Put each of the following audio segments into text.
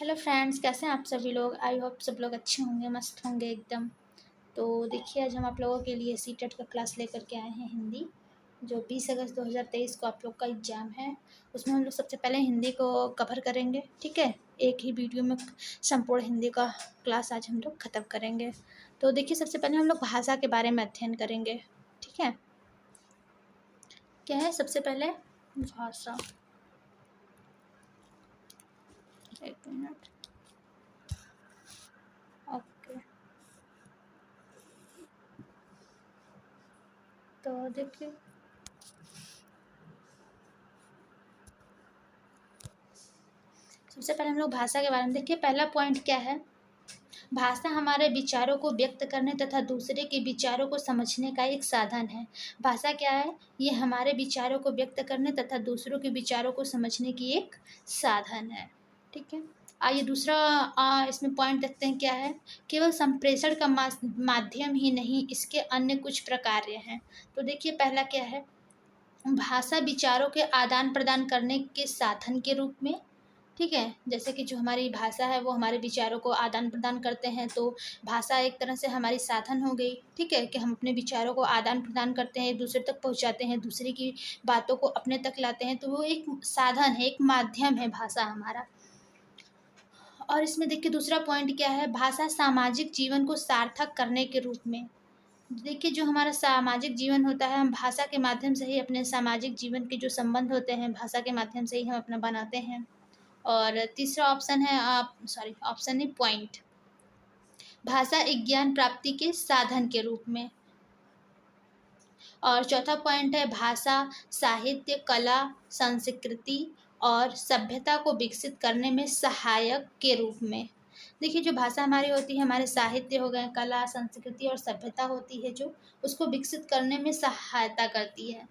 Hello friends, कैसे हैं आप सभी लोग। आई होप सब लोग अच्छे होंगे, मस्त होंगे एकदम। तो देखिए, आज हम आप लोगों के लिए सीटेट का क्लास लेकर के आए हैं हिंदी, जो 20 अगस्त 2023 को आप लोग का एग्ज़ाम है। उसमें हम लोग सबसे पहले हिंदी को कवर करेंगे, ठीक है। एक ही वीडियो में संपूर्ण हिंदी का क्लास आज हम लोग ख़त्म करेंगे। तो देखिए, सबसे पहले हम लोग भाषा के बारे में अध्ययन करेंगे, ठीक है। क्या है सबसे पहले? भाषा। एक मिनट। ओके, तो देखिए, सबसे पहले हम लोग भाषा के बारे में देखिए। पहला पॉइंट क्या है? भाषा हमारे विचारों को व्यक्त करने तथा दूसरे के विचारों को समझने का एक साधन है। भाषा क्या है? ये हमारे विचारों को व्यक्त करने तथा दूसरों के विचारों को समझने की एक साधन है, ठीक है। आइए दूसरा इसमें पॉइंट देखते हैं क्या है। केवल संप्रेषण का माध्यम ही नहीं, इसके अन्य कुछ प्रकार्य हैं। तो देखिए, पहला क्या है? भाषा विचारों के आदान प्रदान करने के साधन के रूप में, ठीक है। जैसे कि जो हमारी भाषा है वो हमारे विचारों को आदान प्रदान करते हैं, तो भाषा एक तरह से हमारी साधन हो गई, ठीक है, कि हम अपने विचारों को आदान प्रदान करते हैं, एक दूसरे तक पहुंचाते हैं, दूसरे की बातों को अपने तक लाते हैं। तो वो एक साधन है, एक माध्यम है भाषा हमारा। और इसमें देखिए दूसरा पॉइंट क्या है? भाषा सामाजिक जीवन को सार्थक करने के रूप में। देखिए, जो हमारा सामाजिक जीवन होता है, हम भाषा के माध्यम से ही अपने सामाजिक जीवन के जो संबंध होते हैं, भाषा के माध्यम से ही हम अपना बनाते हैं। और तीसरा ऑप्शन है, ऑप्शन नहीं, पॉइंट, भाषा एक ज्ञान प्राप्ति के साधन के रूप में। और चौथा पॉइंट है, भाषा साहित्य, कला, संस्कृति और सभ्यता को विकसित करने में सहायक के रूप में। देखिए, जो भाषा हमारी होती है, हमारे साहित्य हो गए, कला, संस्कृति और सभ्यता होती है, जो उसको विकसित करने में सहायता करती है।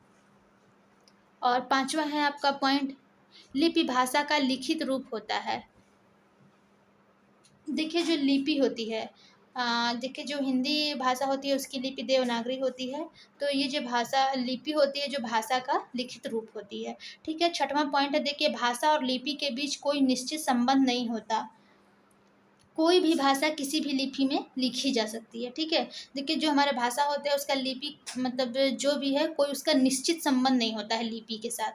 और पांचवा है आपका पॉइंट, लिपि भाषा का लिखित रूप होता है। देखिए, जो लिपि होती है, देखिए जो हिंदी भाषा होती है उसकी लिपि देवनागरी होती है। तो ये जो भाषा लिपि होती है, जो भाषा का लिखित रूप होती है, ठीक है। छठवां पॉइंट है, देखिए, भाषा और लिपि के बीच कोई निश्चित संबंध नहीं होता। कोई भी भाषा किसी भी लिपि में लिखी जा सकती है, ठीक है। देखिए, जो हमारा भाषा होता है उसका लिपि मतलब जो भी है, कोई उसका निश्चित संबंध नहीं होता है लिपि के साथ।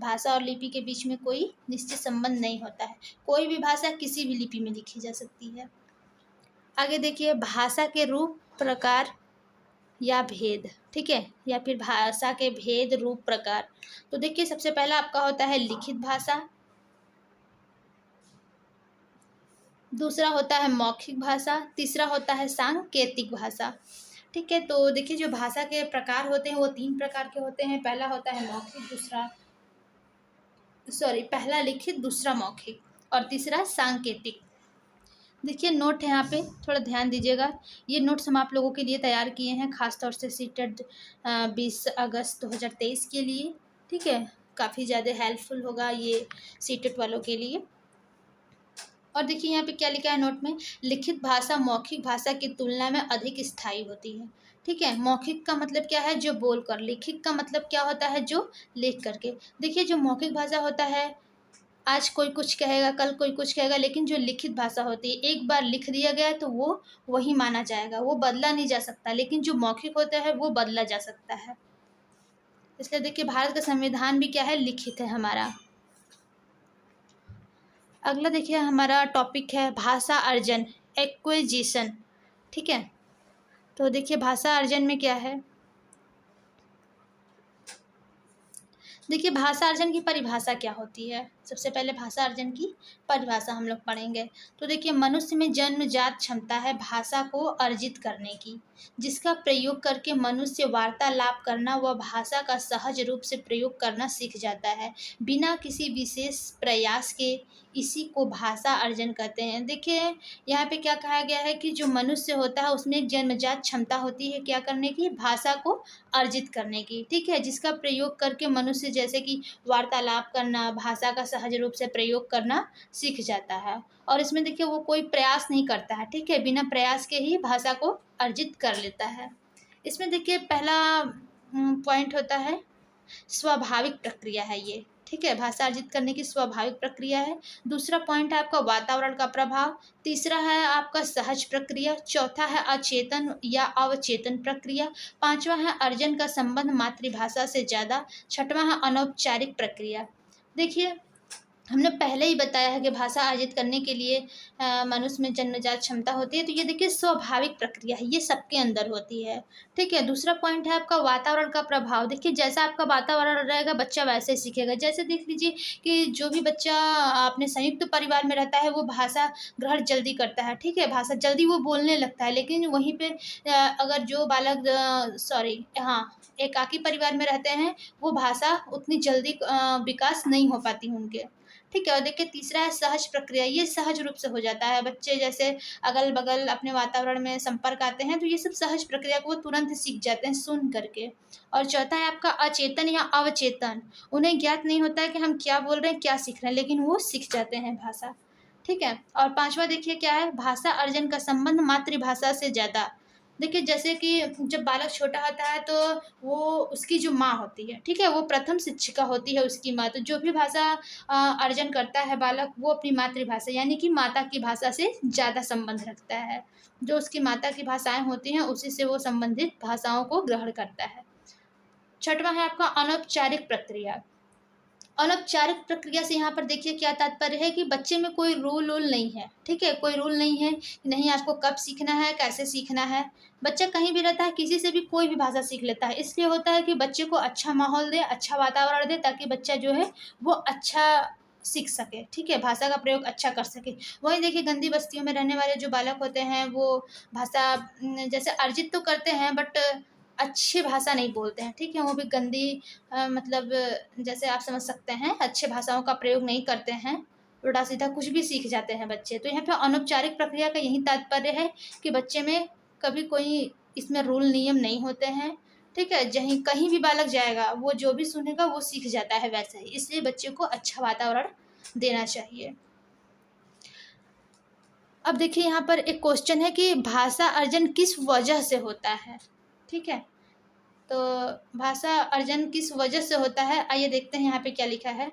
भाषा और लिपि के बीच में कोई निश्चित संबंध नहीं होता है। कोई भी भाषा किसी भी लिपि में लिखी जा सकती है। आगे देखिए, भाषा के रूप, प्रकार या भेद, ठीक है, या फिर भाषा के भेद, रूप, प्रकार। तो देखिए, सबसे पहला आपका होता है लिखित भाषा, दूसरा होता है मौखिक भाषा, तीसरा होता है सांकेतिक भाषा, ठीक है। तो देखिए, जो भाषा के प्रकार होते हैं वो 3 प्रकार के होते हैं। पहला होता है पहला लिखित, दूसरा मौखिक और तीसरा सांकेतिक। देखिए, नोट है यहाँ पे, थोड़ा ध्यान दीजिएगा। ये नोट्स हम आप लोगों के लिए तैयार किए हैं, खासतौर से सीटेट 20 अगस्त 2023 के लिए, ठीक है। काफ़ी ज़्यादा हेल्पफुल होगा ये सीटेट वालों के लिए। और देखिए, यहाँ पे क्या लिखा है नोट में, लिखित भाषा मौखिक भाषा की तुलना में अधिक स्थायी होती है, ठीक है। मौखिक का मतलब क्या है? जो बोलकर। लिखित का मतलब क्या होता है? जो लिख करके। देखिए, जो मौखिक भाषा होता है, आज कोई कुछ कहेगा, कल कोई कुछ कहेगा, लेकिन जो लिखित भाषा होती है, एक बार लिख दिया गया तो वो वही माना जाएगा, वो बदला नहीं जा सकता। लेकिन जो मौखिक होता है वो बदला जा सकता है। इसलिए देखिए, भारत का संविधान भी क्या है? लिखित है हमारा। अगला देखिए, हमारा टॉपिक है भाषा अर्जन, एक्विजिशन, ठीक है। तो देखिए, भाषा अर्जन में क्या है? देखिए, भाषा अर्जन की परिभाषा क्या होती है? सबसे पहले भाषा अर्जन की परिभाषा हम लोग पढ़ेंगे। तो देखिए, मनुष्य में जन्मजात क्षमता है भाषा को अर्जित करने की, जिसका प्रयोग करके मनुष्य वार्तालाप करना व भाषा का सहज रूप से प्रयोग करना सीख जाता है, बिना किसी विशेष प्रयास के। इसी को भाषा अर्जन कहते हैं। देखिए, यहाँ पे क्या कहा गया है कि जो मनुष्य होता है उसमें एक जन्मजात क्षमता होती है क्या करने की? भाषा को अर्जित करने की, ठीक है, जिसका प्रयोग करके मनुष्य जैसे कि वार्तालाप करना, भाषा का सहज रूप से प्रयोग करना सीख जाता है। और इसमें देखिए, वो कोई प्रयास नहीं करता है, ठीक है, बिना प्रयास के ही भाषा को अर्जित कर लेता है। इसमें देखिए, पहला पॉइंट होता है स्वाभाविक प्रक्रिया है ये, ठीक है, भाषा अर्जित करने की स्वाभाविक प्रक्रिया है। दूसरा पॉइंट है आपका वातावरण का प्रभाव। तीसरा है आपका सहज प्रक्रिया। चौथा है अचेतन या अवचेतन प्रक्रिया। पांचवा है अर्जन का संबंध मातृभाषा से ज़्यादा। छठवां है अनौपचारिक प्रक्रिया। देखिए, हमने पहले ही बताया है कि भाषा अर्जित करने के लिए मनुष्य में जन्मजात क्षमता होती है। तो ये देखिए स्वाभाविक प्रक्रिया है, ये सबके अंदर होती है। ठीक है, दूसरा पॉइंट है आपका वातावरण का प्रभाव। देखिए, जैसा आपका वातावरण रहेगा बच्चा वैसे ही सीखेगा। जैसे देख लीजिए कि जो भी बच्चा अपने संयुक्त परिवार में रहता है वो भाषा ग्रहण जल्दी करता है। ठीक है, भाषा जल्दी वो बोलने लगता है। लेकिन वहीं पे अगर जो बालक एकाकी परिवार में रहते हैं वो भाषा उतनी जल्दी विकास नहीं हो पाती उनके। ठीक है, और देखिए तीसरा है सहज प्रक्रिया। ये सहज रूप से हो जाता है। बच्चे जैसे अगल बगल अपने वातावरण में संपर्क आते हैं तो ये सब सहज प्रक्रिया को वो तुरंत सीख जाते हैं सुन करके। और चौथा है आपका अचेतन या अवचेतन। उन्हें ज्ञात नहीं होता है कि हम क्या बोल रहे हैं, क्या सीख रहे हैं, लेकिन वो सीख जाते हैं भाषा। ठीक है, और पांचवा देखिए क्या है, भाषा अर्जन का संबंध मातृभाषा से ज़्यादा। देखिए, जैसे कि जब बालक छोटा होता है तो वो उसकी जो माँ होती है, ठीक है, वो प्रथम शिक्षिका होती है उसकी माँ। तो जो भी भाषा अर्जन करता है बालक वो अपनी मातृभाषा यानी कि माता की भाषा से ज़्यादा संबंध रखता है। जो उसकी माता की भाषाएं होती हैं उसी से वो संबंधित भाषाओं को ग्रहण करता है। छठवां है आपका अनौपचारिक प्रक्रिया। अनौपचारिक प्रक्रिया से यहाँ पर देखिए क्या तात्पर्य है कि बच्चे में कोई रूल वूल नहीं है। ठीक है, कोई रूल नहीं है कि नहीं आपको कब सीखना है, कैसे सीखना है। बच्चा कहीं भी रहता है, किसी से भी कोई भी भाषा सीख लेता है। इसलिए होता है कि बच्चे को अच्छा माहौल दे, अच्छा वातावरण दे, ताकि बच्चा जो है वो अच्छा सीख सके। ठीक है, भाषा का प्रयोग अच्छा कर सके। वहीं देखिए गंदी बस्तियों में रहने वाले जो बालक होते हैं वो भाषा जैसे अर्जित तो करते हैं बट अच्छी भाषा नहीं बोलते हैं। ठीक है, वो भी गंदी मतलब जैसे आप समझ सकते हैं अच्छे भाषाओं का प्रयोग नहीं करते हैं, उल्टा सीधा कुछ भी सीख जाते हैं बच्चे। तो यहाँ पे अनौपचारिक प्रक्रिया का यही तात्पर्य है कि बच्चे में कभी कोई इसमें रूल नियम नहीं होते हैं। ठीक है, जहीं कहीं भी बालक जाएगा वो जो भी सुनेगा वो सीख जाता है वैसा ही। इसलिए बच्चे को अच्छा वातावरण देना चाहिए। अब देखिए यहाँ पर एक क्वेश्चन है कि भाषा अर्जन किस वजह से होता है। ठीक है, तो भाषा अर्जन किस वजह से होता है, आइए देखते हैं यहाँ पे क्या लिखा है।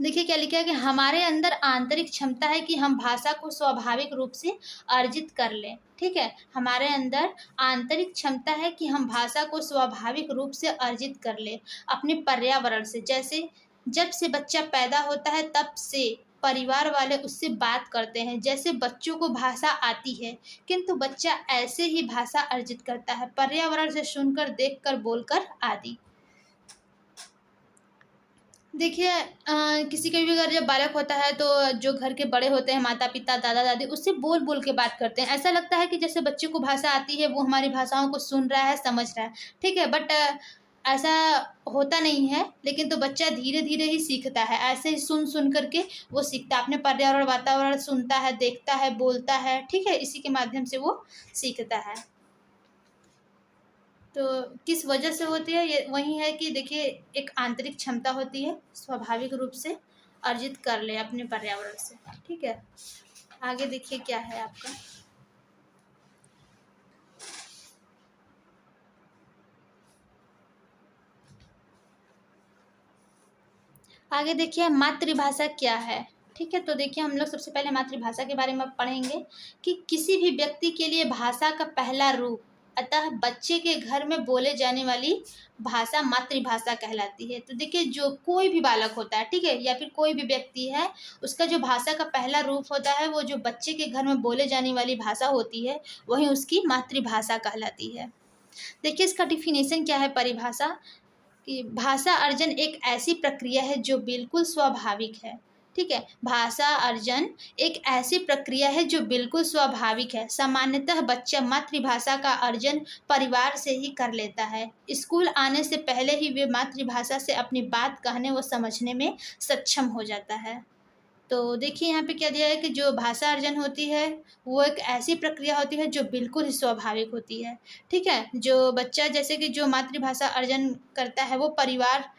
देखिए क्या लिखा है कि हमारे अंदर आंतरिक क्षमता है कि हम भाषा को स्वाभाविक रूप से अर्जित कर लें। ठीक है, हमारे अंदर आंतरिक क्षमता है कि हम भाषा को स्वाभाविक रूप से अर्जित कर लें अपने पर्यावरण से। जैसे जब से बच्चा पैदा होता है तब से परिवार वाले उससे बात करते हैं। जैसे बच्चों को भाषा आती है किंतु बच्चा ऐसे ही भाषा अर्जित करता है पर्यावरण से सुनकर, देखकर, बोलकर आदि। देखिए किसी का भी अगर जब बालक होता है तो जो घर के बड़े होते हैं माता पिता दादा दादी उससे बोल बोल के बात करते हैं। ऐसा लगता है कि जैसे बच्चे को भाषा आती है, वो हमारी भाषाओं को सुन रहा है, समझ रहा है। ठीक है, बट ऐसा होता नहीं है। लेकिन तो बच्चा धीरे धीरे ही सीखता है, ऐसे ही सुन सुन करके वो सीखता है। अपने पर्यावरण वातावरण सुनता है, देखता है, बोलता है। ठीक है, इसी के माध्यम से वो सीखता है। तो किस वजह से होती है, ये वही है कि देखिए एक आंतरिक क्षमता होती है स्वाभाविक रूप से अर्जित कर ले अपने पर्यावरण से। ठीक है, आगे देखिए क्या है आपका। आगे देखिए मातृभाषा क्या है। ठीक है, तो देखिए हम लोग सबसे पहले मातृभाषा के बारे में पढ़ेंगे कि किसी भी व्यक्ति के लिए भाषा का पहला रूप, अतः बच्चे के घर में बोले जाने वाली भाषा मातृभाषा कहलाती है। तो देखिए जो कोई भी बालक होता है, ठीक है, या फिर कोई भी व्यक्ति है, उसका जो भाषा का पहला रूप होता है वो जो बच्चे के घर में बोले जाने वाली भाषा होती है वही उसकी मातृभाषा कहलाती है। देखिए इसका डिफिनेशन क्या है, परिभाषा कि भाषा अर्जन एक ऐसी प्रक्रिया है जो बिल्कुल स्वाभाविक है। ठीक है, भाषा अर्जन एक ऐसी प्रक्रिया है जो बिल्कुल स्वाभाविक है। सामान्यतः बच्चा मातृभाषा का अर्जन परिवार से ही कर लेता है। स्कूल आने से पहले ही वे मातृभाषा से अपनी बात कहने व समझने में सक्षम हो जाता है। तो देखिए यहाँ पे क्या दिया है कि जो भाषा अर्जन होती है वो एक ऐसी प्रक्रिया होती है जो बिल्कुल ही स्वाभाविक होती है। ठीक है, जो बच्चा जैसे कि जो मातृभाषा अर्जन करता है वो परिवार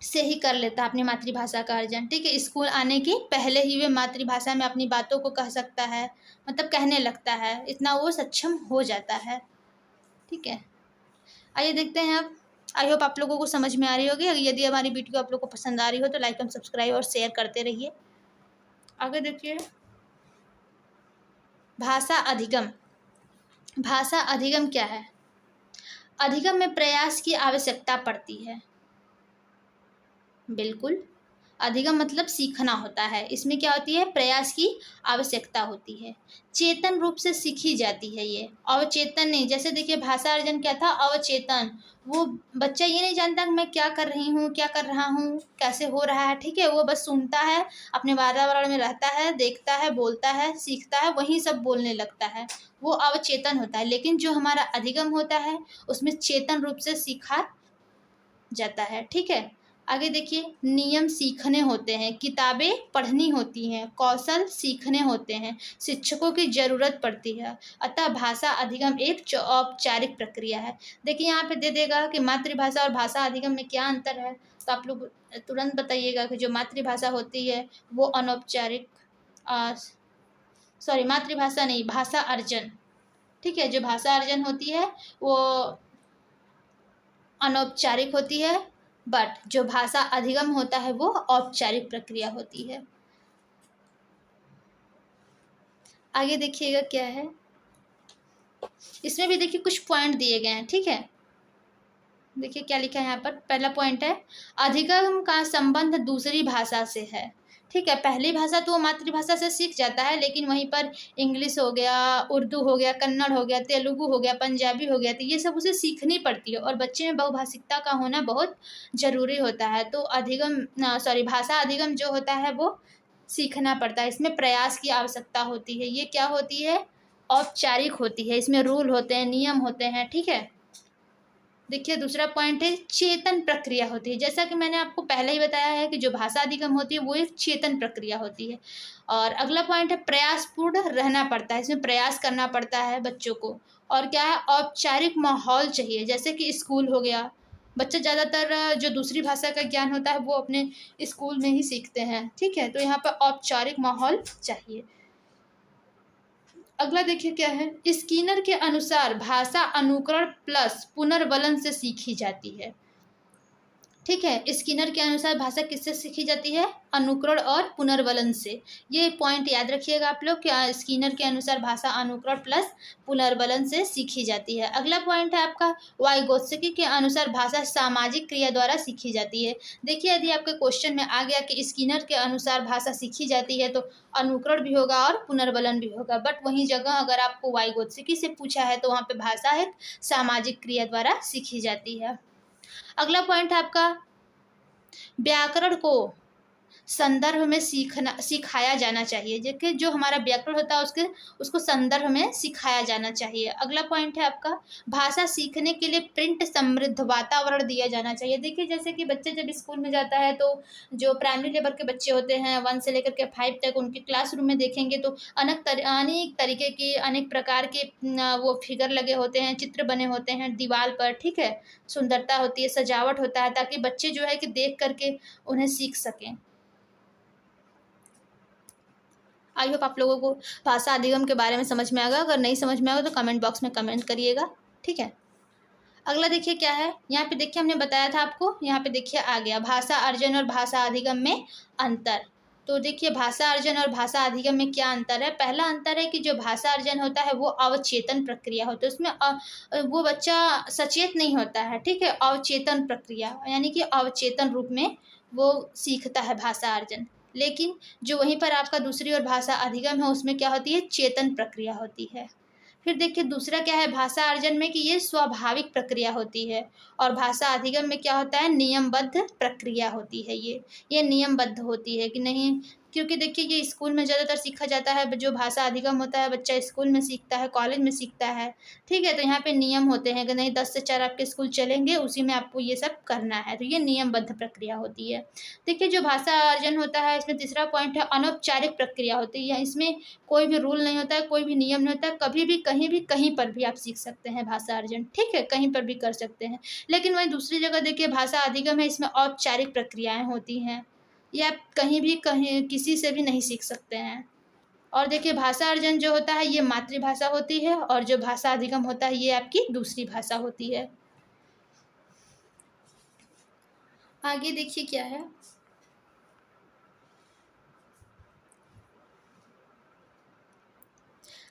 से ही कर लेता है अपनी मातृभाषा का अर्जन। ठीक है, स्कूल आने के पहले ही वे मातृभाषा में अपनी बातों को कह सकता है, मतलब कहने लगता है, इतना वो सक्षम हो जाता है। ठीक है, आइए देखते हैं अब आई होप आप लोगों को समझ में आ रही होगी। यदि हमारी वीडियो आप लोगों को पसंद आ रही हो तो लाइक एंड सब्सक्राइब और शेयर करते रहिए। आगे देखिए, भाषा अधिगम। भाषा अधिगम क्या है? अधिगम में प्रयास की आवश्यकता पड़ती है। बिल्कुल, अधिगम मतलब सीखना होता है। इसमें क्या होती है? प्रयास की आवश्यकता होती है। चेतन रूप से सीखी जाती है ये, अवचेतन नहीं। जैसे देखिए भाषा अर्जन क्या था? अवचेतन। वो बच्चा ये नहीं जानता कि मैं क्या कर रही हूँ, क्या कर रहा हूँ, कैसे हो रहा है, ठीक है। वो बस सुनता है, अपने वातावरण में रहता है, देखता है, बोलता है, सीखता है, वही सब बोलने लगता है। वो अवचेतन होता है। लेकिन जो हमारा अधिगम होता है उसमें चेतन रूप से सीखा जाता है, ठीक है। आगे देखिए, नियम सीखने होते हैं, किताबें पढ़नी होती हैं, कौशल सीखने होते हैं, शिक्षकों की ज़रूरत पड़ती है। अतः भाषा अधिगम एक औपचारिक प्रक्रिया है। देखिए यहाँ पे दे देगा कि मातृभाषा और भाषा अधिगम में क्या अंतर है, तो आप लोग तुरंत बताइएगा कि जो मातृभाषा होती है वो अनौपचारिक, सॉरी मातृभाषा नहीं, भाषा अर्जन, ठीक है। जो भाषा अर्जन होती है वो अनौपचारिक होती है, बट जो भाषा अधिगम होता है वो औपचारिक प्रक्रिया होती है। आगे देखिएगा क्या है, इसमें भी देखिए कुछ पॉइंट दिए गए हैं, ठीक है। देखिए क्या लिखा है यहाँ पर। पहला पॉइंट है, अधिगम का संबंध दूसरी भाषा से है, ठीक है। पहली भाषा तो वो मातृभाषा से सीख जाता है, लेकिन वहीं पर इंग्लिश हो गया, उर्दू हो गया, कन्नड़ हो गया, तेलुगु हो गया, पंजाबी हो गया, तो ये सब उसे सीखनी पड़ती है। और बच्चे में बहुभाषिकता का होना बहुत ज़रूरी होता है। तो भाषा अधिगम जो होता है वो सीखना पड़ता है। इसमें प्रयास की आवश्यकता होती है। ये क्या होती है? औपचारिक होती है। इसमें रूल होते हैं, नियम होते हैं, ठीक है। देखिए दूसरा पॉइंट है, चेतन प्रक्रिया होती है। जैसा कि मैंने आपको पहले ही बताया है कि जो भाषा अधिगम होती है वो एक चेतन प्रक्रिया होती है। और अगला पॉइंट है, प्रयासपूर्ण रहना पड़ता है। इसमें प्रयास करना पड़ता है बच्चों को। और क्या है? औपचारिक माहौल चाहिए, जैसे कि स्कूल हो गया। बच्चे ज़्यादातर जो दूसरी भाषा का ज्ञान होता है वो अपने स्कूल में ही सीखते हैं, ठीक है। तो यहाँ पर औपचारिक माहौल चाहिए। अगला देखिए क्या है, स्किनर के अनुसार भाषा अनुकरण प्लस पुनर्वलन से सीखी जाती है, ठीक है। स्किनर के अनुसार भाषा किससे सीखी जाती है? अनुकरण और पुनर्वलन से। ये पॉइंट याद रखिएगा आप लोग कि स्किनर के अनुसार भाषा अनुकरण प्लस पुनर्वलन से सीखी जाती है। अगला पॉइंट है आपका, वाइगोत्स्की के अनुसार भाषा सामाजिक क्रिया द्वारा सीखी जाती है। देखिए यदि आपके क्वेश्चन में आ गया कि स्किनर के अनुसार भाषा सीखी जाती है तो अनुकरण भी होगा और पुनर्वलन भी होगा, बट वहीं जगह अगर आपको वाइगोत्स्की से पूछा है तो वहाँ पे भाषा एक सामाजिक क्रिया द्वारा सीखी जाती है। अगला पॉइंट है आपका, व्याकरण को संदर्भ में सिखाया जाना चाहिए। जबकि जो हमारा व्याकरण होता है उसको संदर्भ में सिखाया जाना चाहिए। अगला पॉइंट है आपका, भाषा सीखने के लिए प्रिंट समृद्ध वातावरण दिया जाना चाहिए। देखिए जैसे कि बच्चे जब स्कूल में जाता है तो जो प्राइमरी लेवल के बच्चे होते हैं 1 से लेकर के 5 तक, उनके क्लासरूम में देखेंगे तो अनेक तरीके के, अनेक प्रकार के वो फिगर लगे होते हैं, चित्र बने होते हैं दीवार पर, ठीक है। सुंदरता होती है, सजावट होता है, ताकि बच्चे जो है कि देख करके उन्हें सीख सकें। आई होप आप लोगों को भाषा अधिगम के बारे में समझ में आएगा। अगर नहीं समझ में आएगा तो कमेंट बॉक्स में कमेंट करिएगा, ठीक है। अगला देखिए क्या है, यहाँ पे देखिए हमने बताया था आपको, यहाँ पे देखिए आ गया भाषा अर्जन और भाषा अधिगम में अंतर। तो देखिए भाषा अर्जन और भाषा अधिगम में क्या अंतर है। पहला अंतर है कि जो भाषा अर्जन होता है वो अवचेतन प्रक्रिया होता है। उसमें वो बच्चा सचेत नहीं होता है, ठीक है। अवचेतन प्रक्रिया यानी कि अवचेतन रूप में वो सीखता है भाषा अर्जन। लेकिन जो वहीं पर आपका दूसरी ओर भाषा अधिगम है उसमें क्या होती है? चेतन प्रक्रिया होती है। फिर देखिए दूसरा क्या है भाषा अर्जन में, कि ये स्वाभाविक प्रक्रिया होती है। और भाषा अधिगम में क्या होता है? नियमबद्ध प्रक्रिया होती है। ये नियमबद्ध होती है कि नहीं, क्योंकि देखिए ये स्कूल में ज़्यादातर सीखा जाता है। जो भाषा अधिगम होता है बच्चा स्कूल में सीखता है, कॉलेज में सीखता है, ठीक है। तो यहाँ पे नियम होते हैं कि नहीं 10 से 4 आपके स्कूल चलेंगे, उसी में आपको ये सब करना है। तो ये नियमबद्ध प्रक्रिया होती है। देखिए जो भाषा अर्जन होता है इसमें तीसरा पॉइंट है, अनौपचारिक प्रक्रिया होती है। इसमें कोई भी रूल नहीं होता है, कोई भी नियम नहीं होता है। कभी भी कहीं पर भी आप सीख सकते हैं भाषा अर्जन, ठीक है, कहीं पर भी कर सकते हैं। लेकिन वहीं दूसरी जगह देखिए भाषा अधिगम है, इसमें औपचारिक प्रक्रियाएं होती हैं। ये आप कहीं किसी से भी नहीं सीख सकते हैं। और देखिए भाषा अर्जन जो होता है ये मातृभाषा होती है, और जो भाषा अधिगम होता है ये आपकी दूसरी भाषा होती है। आगे देखिए क्या है।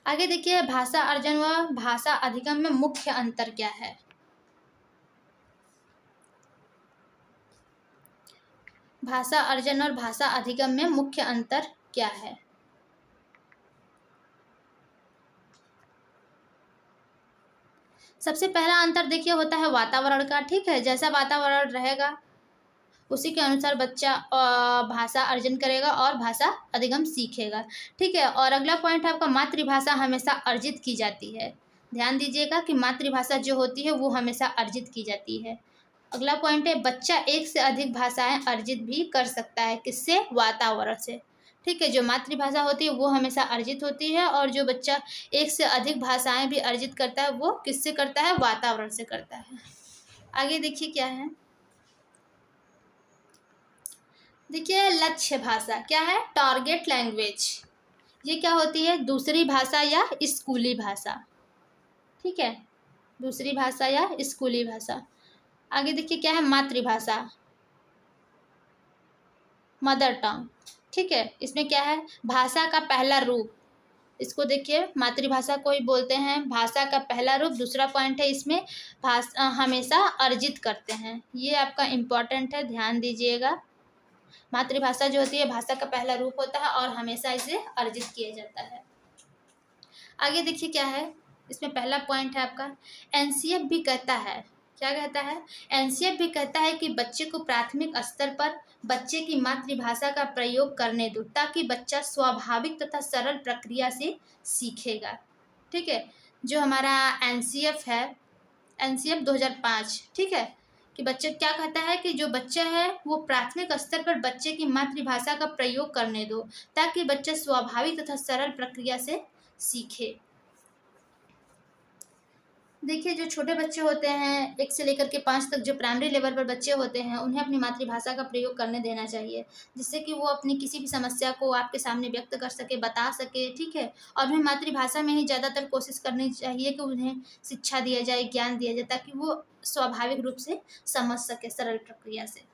आगे देखिए भाषा अर्जन व भाषा अधिगम में मुख्य अंतर क्या है। भाषा अर्जन और भाषा अधिगम में मुख्य अंतर क्या है। सबसे पहला अंतर देखिए होता है वातावरण का। ठीक है, जैसा वातावरण रहेगा उसी के अनुसार बच्चा भाषा अर्जन करेगा और भाषा अधिगम सीखेगा। ठीक है, और अगला पॉइंट है आपका मातृभाषा हमेशा अर्जित की जाती है। ध्यान दीजिएगा कि मातृभाषा जो होती है वो हमेशा अर्जित की जाती है। अगला पॉइंट है बच्चा एक से अधिक भाषाएं अर्जित भी कर सकता है। किससे? वातावरण से। ठीक है, जो मातृभाषा होती है वो हमेशा अर्जित होती है और जो बच्चा एक से अधिक भाषाएं भी अर्जित करता है वो किससे करता है? वातावरण से करता है। आगे देखिए क्या है। देखिए लक्ष्य भाषा क्या है? Target language. ये क्या होती है? दूसरी भाषा या स्कूली भाषा। ठीक है, दूसरी भाषा या स्कूली भाषा। आगे देखिए क्या है? मातृभाषा, मदर टंग। ठीक है, इसमें क्या है? भाषा का पहला रूप। इसको देखिए मातृभाषा को ही बोलते हैं भाषा का पहला रूप। दूसरा पॉइंट है इसमें भाषा हमेशा अर्जित करते हैं। ये आपका इम्पोर्टेंट है, ध्यान दीजिएगा। मातृभाषा जो होती है भाषा का पहला रूप होता है और हमेशा इसे अर्जित किया जाता है। आगे देखिए क्या है। इसमें पहला पॉइंट है आपका एनसीएफ भी कहता है। क्या कहता है? एनसीएफ भी कहता है कि बच्चे को प्राथमिक स्तर पर बच्चे की मातृभाषा का प्रयोग करने दो ताकि बच्चा स्वाभाविक तथा सरल प्रक्रिया से सीखेगा। ठीक है, जो हमारा एनसीएफ है, एनसीएफ 2005, ठीक है, कि बच्चे क्या कहता है कि जो बच्चा है वो प्राथमिक स्तर पर बच्चे की मातृभाषा का प्रयोग करने दो ताकि बच्चा स्वाभाविक तथा सरल प्रक्रिया से सीखे। देखिए जो छोटे बच्चे होते हैं 1 से लेकर के 5 तक, जो प्राइमरी लेवल पर बच्चे होते हैं, उन्हें अपनी मातृभाषा का प्रयोग करने देना चाहिए जिससे कि वो अपनी किसी भी समस्या को आपके सामने व्यक्त कर सके, बता सके। ठीक है, और उन्हें मातृभाषा में ही ज़्यादातर कोशिश करनी चाहिए कि उन्हें शिक्षा दिया जाए, ज्ञान दिया जाए ताकि वो स्वाभाविक रूप से समझ सके सरल प्रक्रिया से।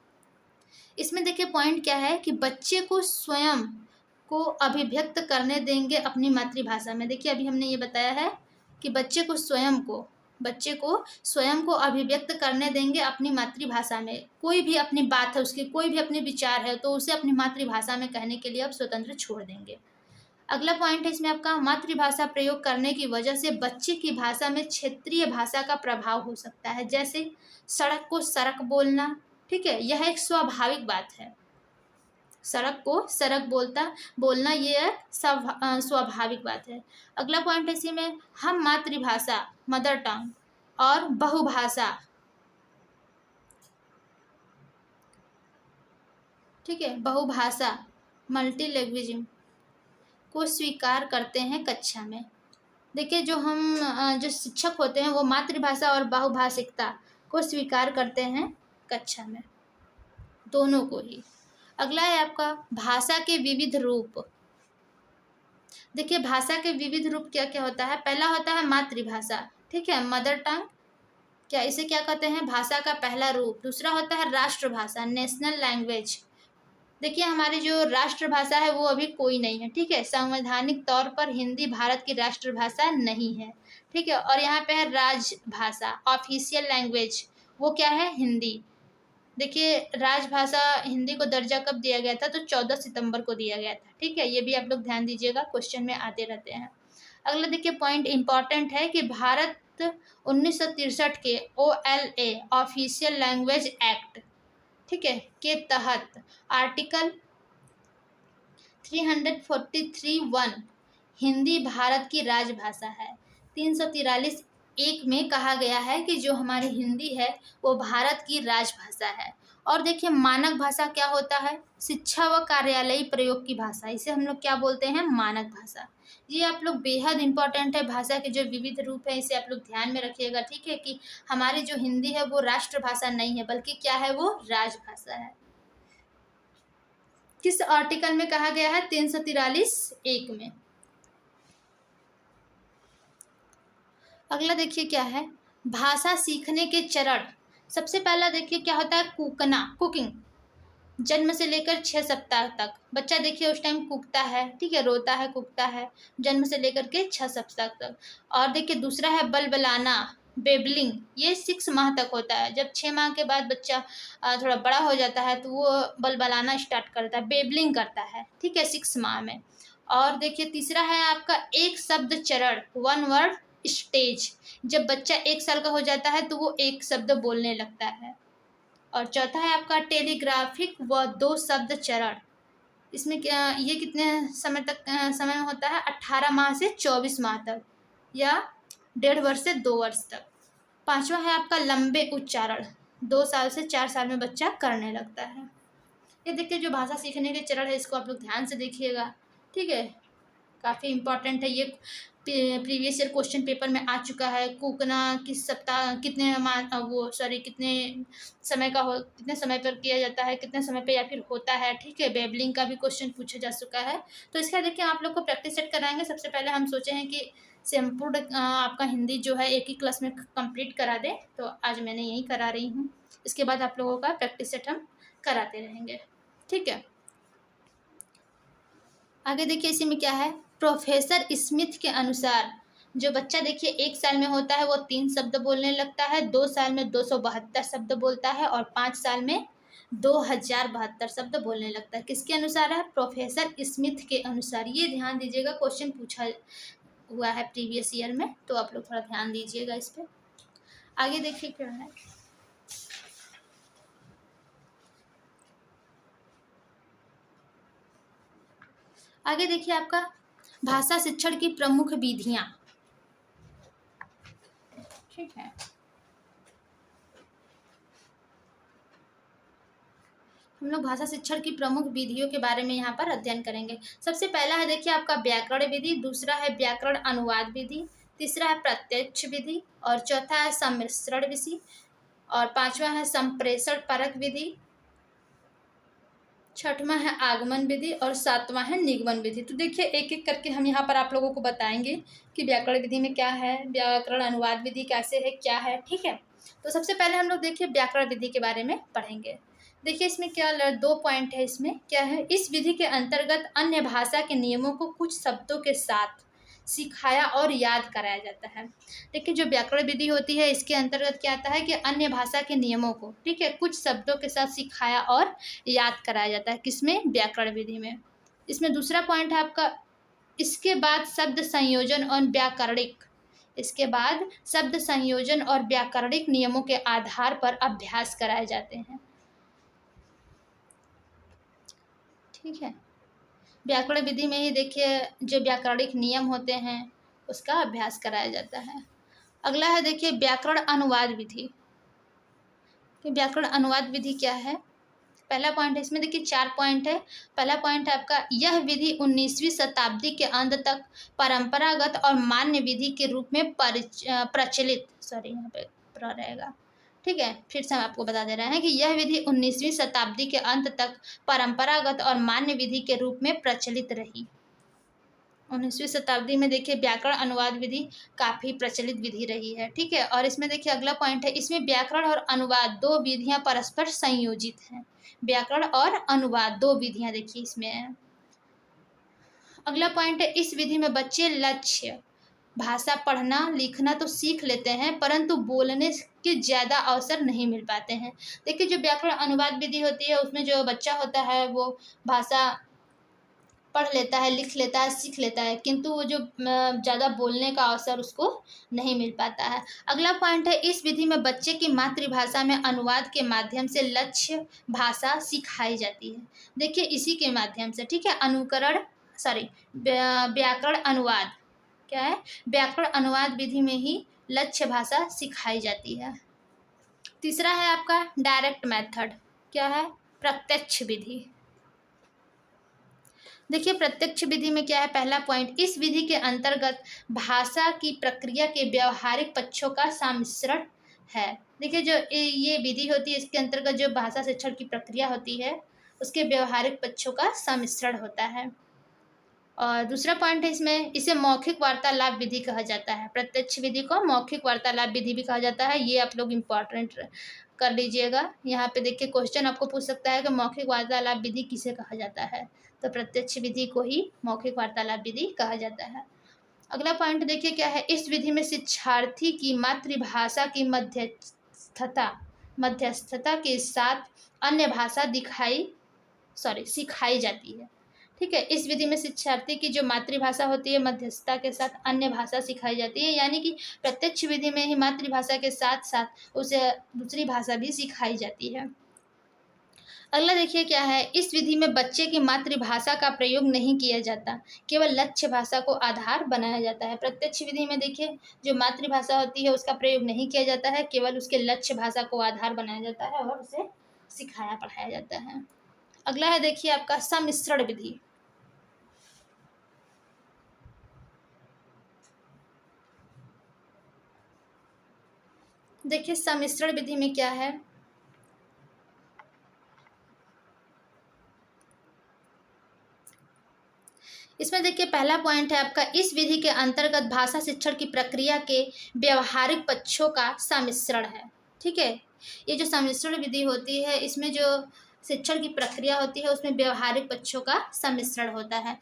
इसमें देखिए पॉइंट क्या है कि बच्चे को स्वयं को अभिव्यक्त करने देंगे अपनी मातृभाषा में। देखिए अभी हमने ये बताया है कि बच्चे को स्वयं को अभिव्यक्त करने देंगे अपनी मातृभाषा में। कोई भी अपनी बात है उसकी, कोई भी अपने विचार है तो उसे अपनी मातृभाषा में कहने के लिए अब स्वतंत्र छोड़ देंगे। अगला पॉइंट है इसमें आपका मातृभाषा प्रयोग करने की वजह से बच्चे की भाषा में क्षेत्रीय भाषा का प्रभाव हो सकता है। जैसे सड़क को सरक बोलना। ठीक है, यह एक स्वाभाविक बात है। सड़क को सरक बोलना ये एक स्वाभाविक बात है। अगला पॉइंट है इसी में हम मातृभाषा, मदर टंग और बहुभाषा, ठीक है, बहुभाषा मल्टीलैंग्वेजिज्म को स्वीकार करते हैं कक्षा में। देखिए जो शिक्षक होते हैं वो मातृभाषा और बहुभाषिकता को स्वीकार करते हैं कक्षा में, दोनों को ही। अगला है आपका भाषा के विविध रूप। देखिए भाषा के विविध रूप क्या क्या होता है। पहला होता है मातृभाषा, ठीक है, मदर टंग, क्या इसे क्या कहते हैं? भाषा का पहला रूप। दूसरा होता है राष्ट्रभाषा, नेशनल लैंग्वेज। देखिए हमारी जो राष्ट्रभाषा है वो अभी कोई नहीं है। ठीक है, संवैधानिक तौर पर हिंदी भारत की राष्ट्रभाषा नहीं है। ठीक है, और यहाँ पे है राजभाषा, ऑफिशियल लैंग्वेज, वो क्या है? हिंदी। देखिए राजभाषा हिंदी को दर्जा कब दिया गया था? तो 14 सितंबर को दिया गया था। ठीक है, ये भी आप लोग ध्यान दीजिएगा, क्वेश्चन में आते रहते हैं। अगला देखिए पॉइंट इंपॉर्टेंट है कि भारत 1963 के OLA ऑफिशियल लैंग्वेज एक्ट, ठीक है, के तहत आर्टिकल 343(1) हिंदी भारत की राजभाषा है। 343(1) में कहा गया है कि जो हमारी हिंदी है वो भारत की राजभाषा है। और देखिए मानक भाषा क्या होता है? शिक्षा व कार्यालयी प्रयोग की भाषा, इसे हम लोग क्या बोलते हैं? मानक भाषा। ये आप लोग बेहद इंपॉर्टेंट है। भाषा के जो विविध रूप है इसे आप लोग ध्यान में रखिएगा। ठीक है, कि हमारी जो हिंदी है वो राष्ट्रभाषा नहीं है बल्कि क्या है? वो राजभाषा है। किस आर्टिकल में कहा गया है? 343(1) में। अगला देखिए क्या है, भाषा सीखने के चरण। सबसे पहला देखिए क्या होता है, कूकना, कुकिंग। जन्म से लेकर 6 सप्ताह तक बच्चा देखिए उस टाइम कूकता है, ठीक है, रोता है, कूकता है, जन्म से लेकर के 6 सप्ताह तक। और देखिए दूसरा है बलबलाना, बेबलिंग, ये 6 माह तक होता है। जब 6 माह के बाद बच्चा थोड़ा बड़ा हो जाता है तो वो बलबलाना स्टार्ट करता है, बेबलिंग करता है, ठीक है, 6 माह में। और देखिए तीसरा है आपका एक शब्द चरण, 1 वर्ड स्टेज। जब बच्चा 1 साल का हो जाता है तो वो एक शब्द बोलने लगता है। और चौथा है आपका टेलीग्राफिक व 2 शब्द चरण। इसमें क्या, ये कितने समय तक समय में होता है, 18 माह से 24 माह तक, या 1.5 वर्ष से 2 वर्ष तक। पांचवा है आपका लंबे उच्चारण, 2 साल से 4 साल में बच्चा करने लगता है। ये देखिए जो भाषा सीखने के चरण है इसको आप लोग ध्यान से देखिएगा, ठीक है, काफ़ी इम्पोर्टेंट है ये। प्रीवियस ईयर क्वेश्चन पेपर में आ चुका है। कूकना किस सप्ताह, कितने माह, वो सॉरी, कितने समय का हो, कितने समय पर किया जाता है, कितने समय पे या फिर होता है, ठीक है। बेबलिंग का भी क्वेश्चन पूछा जा चुका है। तो इसका देखिए आप लोग को प्रैक्टिस सेट कराएंगे। सबसे पहले हम सोचे हैं कि संपूर्ण आपका हिंदी जो है एक ही क्लास में कंप्लीट करा दें, तो आज मैंने यही करा रही हूँ। इसके बाद आप लोगों का प्रैक्टिस सेट हम कराते रहेंगे, ठीक है। आगे देखिए इसी में क्या है, प्रोफेसर स्मिथ के अनुसार जो बच्चा देखिए 1 साल में होता है वो 3 शब्द बोलने लगता है, 2 साल में 272 शब्द बोलता है, और 5 साल में 2072 शब्द बोलने लगता है। किसके अनुसार है, प्रोफेसर स्मिथ के अनुसार। ये ध्यान दीजिएगा, क्वेश्चन पूछा हुआ है प्रीवियस ईयर में, तो आप लोग थोड़ा ध्यान दीजिएगा इस पर। आगे देखिए क्या है, आगे देखिए आपका भाषा शिक्षण की प्रमुख विधियां, ठीक है। हम लोग भाषा शिक्षण की प्रमुख विधियों के बारे में यहाँ पर अध्ययन करेंगे। सबसे पहला है देखिए आपका व्याकरण विधि, दूसरा है व्याकरण अनुवाद विधि, तीसरा है प्रत्यक्ष विधि, और चौथा है सम्मिश्रण विधि, और पांचवा है संप्रेषण परक विधि, छठवां है आगमन विधि, और सातवां है निगमन विधि। तो देखिए एक एक करके हम यहाँ पर आप लोगों को बताएंगे कि व्याकरण विधि में क्या है, व्याकरण अनुवाद विधि कैसे है, क्या है, ठीक है। तो सबसे पहले हम लोग देखिए व्याकरण विधि के बारे में पढ़ेंगे। देखिए इसमें क्या 2 पॉइंट है, इसमें क्या है, इस विधि के अंतर्गत अन्य भाषा के नियमों को कुछ शब्दों के साथ सिखाया और याद कराया जाता है। देखिए जो व्याकरण विधि होती है इसके अंतर्गत क्या आता है कि अन्य भाषा के नियमों को, ठीक है, कुछ शब्दों के साथ सिखाया और याद कराया जाता है। किसमें, व्याकरण विधि में। इसमें दूसरा पॉइंट है आपका, इसके बाद शब्द संयोजन और व्याकरणिक, इसके बाद शब्द संयोजन और व्याकरणिक नियमों के आधार पर अभ्यास कराए जाते हैं, ठीक है। व्याकरण विधि में ही देखिए जो व्याकरणिक नियम होते हैं उसका अभ्यास कराया जाता है। अगला है देखिए व्याकरण अनुवाद विधि। कि व्याकरण अनुवाद विधि क्या है, पहला पॉइंट है, इसमें देखिए 4 पॉइंट है। पहला पॉइंट है आपका, यह विधि 19वीं शताब्दी के अंत तक परंपरागत और मान्य विधि के रूप में प्रचलित, सॉरी यहाँ पे रहेगा, ठीक है, फिर से हम आपको बता दे रहे हैं कि यह विधि 19वीं शताब्दी के अंत तक परंपरागत और मान्य विधि के रूप में प्रचलित रही। 19वीं शताब्दी में देखिए व्याकरण अनुवाद विधि काफ़ी प्रचलित विधि रही है, ठीक है। और इसमें देखिए अगला पॉइंट है, इसमें व्याकरण और अनुवाद 2 विधियां परस्पर संयोजित हैं। व्याकरण और अनुवाद 2 विधियां देखिए इसमें है। अगला पॉइंट है, इस विधि में बच्चे लक्ष्य भाषा पढ़ना लिखना तो सीख लेते हैं परंतु बोलने के ज़्यादा अवसर नहीं मिल पाते हैं। देखिए जो व्याकरण अनुवाद विधि होती है उसमें जो बच्चा होता है वो भाषा पढ़ लेता है, लिख लेता है, सीख लेता है, किंतु वो जो ज़्यादा बोलने का अवसर उसको नहीं मिल पाता है। अगला पॉइंट है, इस विधि में बच्चे की मातृभाषा में अनुवाद के माध्यम से लक्ष्य भाषा सिखाई जाती है। देखिए इसी के माध्यम से, ठीक है, अनुकरण सॉरी व्याकरण अनुवाद क्या है, व्याकरण अनुवाद विधि में ही लक्ष्य भाषा सिखाई जाती है। तीसरा है आपका डायरेक्ट मेथड, क्या है, प्रत्यक्ष विधि। देखिए प्रत्यक्ष विधि में क्या है, पहला पॉइंट, इस विधि के अंतर्गत भाषा की प्रक्रिया के व्यवहारिक पक्षों का सम्मिश्रण है। देखिए जो ये विधि होती है इसके अंतर्गत जो भाषा शिक्षण की प्रक्रिया होती है उसके व्यवहारिक पक्षों का सम्मिश्रण होता है। और दूसरा पॉइंट है इसमें, इसे मौखिक वार्तालाप विधि कहा जाता है। प्रत्यक्ष विधि को मौखिक वार्तालाप विधि भी कहा जाता है। ये आप लोग इम्पोर्टेंट कर लीजिएगा। यहाँ पे देखिए क्वेश्चन आपको पूछ सकता है कि मौखिक वार्तालाप विधि किसे कहा जाता है, तो प्रत्यक्ष विधि को ही मौखिक वार्तालाप विधि कहा जाता है। अगला पॉइंट देखिए क्या है, इस विधि में शिक्षार्थी की मातृभाषा की मध्यस्थता के साथ अन्य भाषा सिखाई जाती है। ठीक है, इस विधि में शिक्षार्थी की जो मातृभाषा होती है मध्यस्थता के साथ अन्य भाषा सिखाई जाती है, यानी कि प्रत्यक्ष विधि में ही मातृभाषा के साथ साथ उसे दूसरी भाषा भी सिखाई जाती है। अगला देखिए क्या है, इस विधि में बच्चे की मातृभाषा का प्रयोग नहीं किया जाता, केवल लक्ष्य भाषा को आधार बनाया जाता है। प्रत्यक्ष विधि में देखिए जो मातृभाषा होती है उसका प्रयोग नहीं किया जाता है, केवल उसके लक्ष्य भाषा को आधार बनाया जाता है और उसे सिखाया पढ़ाया जाता है। अगला है देखिए आपका सम्मिश्रण विधि। देखिए सम्मिश्रण विधि में क्या है, इसमें देखिए पहला पॉइंट है आपका, इस विधि के अंतर्गत भाषा शिक्षण की प्रक्रिया के व्यवहारिक पक्षों का सम्मिश्रण है। ठीक है, ये जो सम्मिश्रण विधि होती है इसमें जो शिक्षण की प्रक्रिया होती है उसमें व्यवहारिक पक्षों का सम्मिश्रण होता है।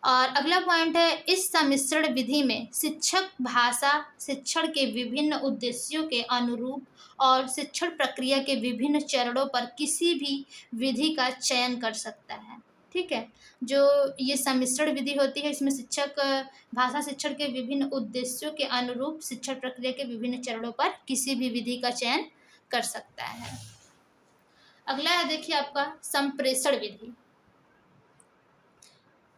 और अगला पॉइंट है, इस सम्मिश्रण विधि में शिक्षक भाषा शिक्षण के विभिन्न उद्देश्यों के अनुरूप और शिक्षण प्रक्रिया के विभिन्न चरणों पर किसी भी विधि का चयन कर सकता है। ठीक है, जो ये सम्मिश्रण विधि होती है इसमें शिक्षक भाषा शिक्षण के विभिन्न उद्देश्यों के अनुरूप शिक्षण प्रक्रिया के विभिन्न चरणों पर किसी भी विधि का चयन कर सकता है। अगला है देखिए आपका संप्रेषण विधि।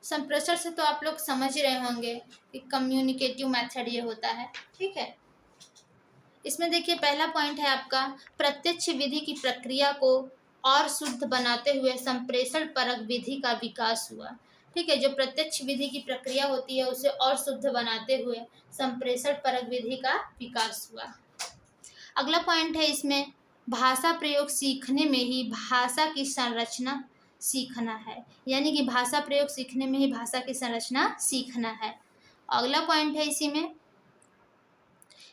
संप्रेषण से तो आप लोग समझ ही रहे होंगे कि कम्युनिकेटिव मेथड ये होता है। ठीक है, इसमें देखिए पहला पॉइंट है आपका, प्रत्यक्ष विधि की प्रक्रिया को और शुद्ध बनाते हुए संप्रेषण परक विधि का विकास हुआ। ठीक है, जो प्रत्यक्ष विधि की प्रक्रिया होती है उसे और शुद्ध बनाते हुए संप्रेषण परक विधि का विकास हुआ। अगला पॉइंट है इसमें, भाषा प्रयोग सीखने में ही भाषा की संरचना सीखना है, यानी कि भाषा प्रयोग सीखने में ही भाषा की संरचना सीखना है। अगला पॉइंट है इसी में,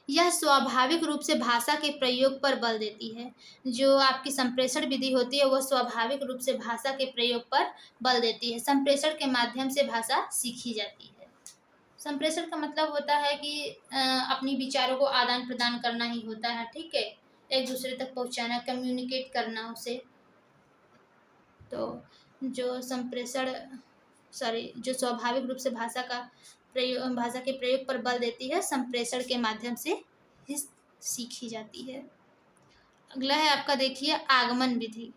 यह स्वाभाविक रूप से भाषा के प्रयोग पर बल देती है। जो आपकी संप्रेषण विधि होती है वह स्वाभाविक रूप से भाषा के प्रयोग पर बल देती है। संप्रेषण के माध्यम से भाषा सीखी जाती है। संप्रेषण का मतलब होता है कि अपनी विचारों को आदान प्रदान करना ही होता है। ठीक है, एक दूसरे तक पहुंचाना, कम्युनिकेट करना उसे। तो जो जो स्वाभाविक रूप से भाषा के प्रयोग पर बल देती है, संप्रेषण के माध्यम से ही सीखी जाती है। अगला है आपका देखिए आगमन विधि।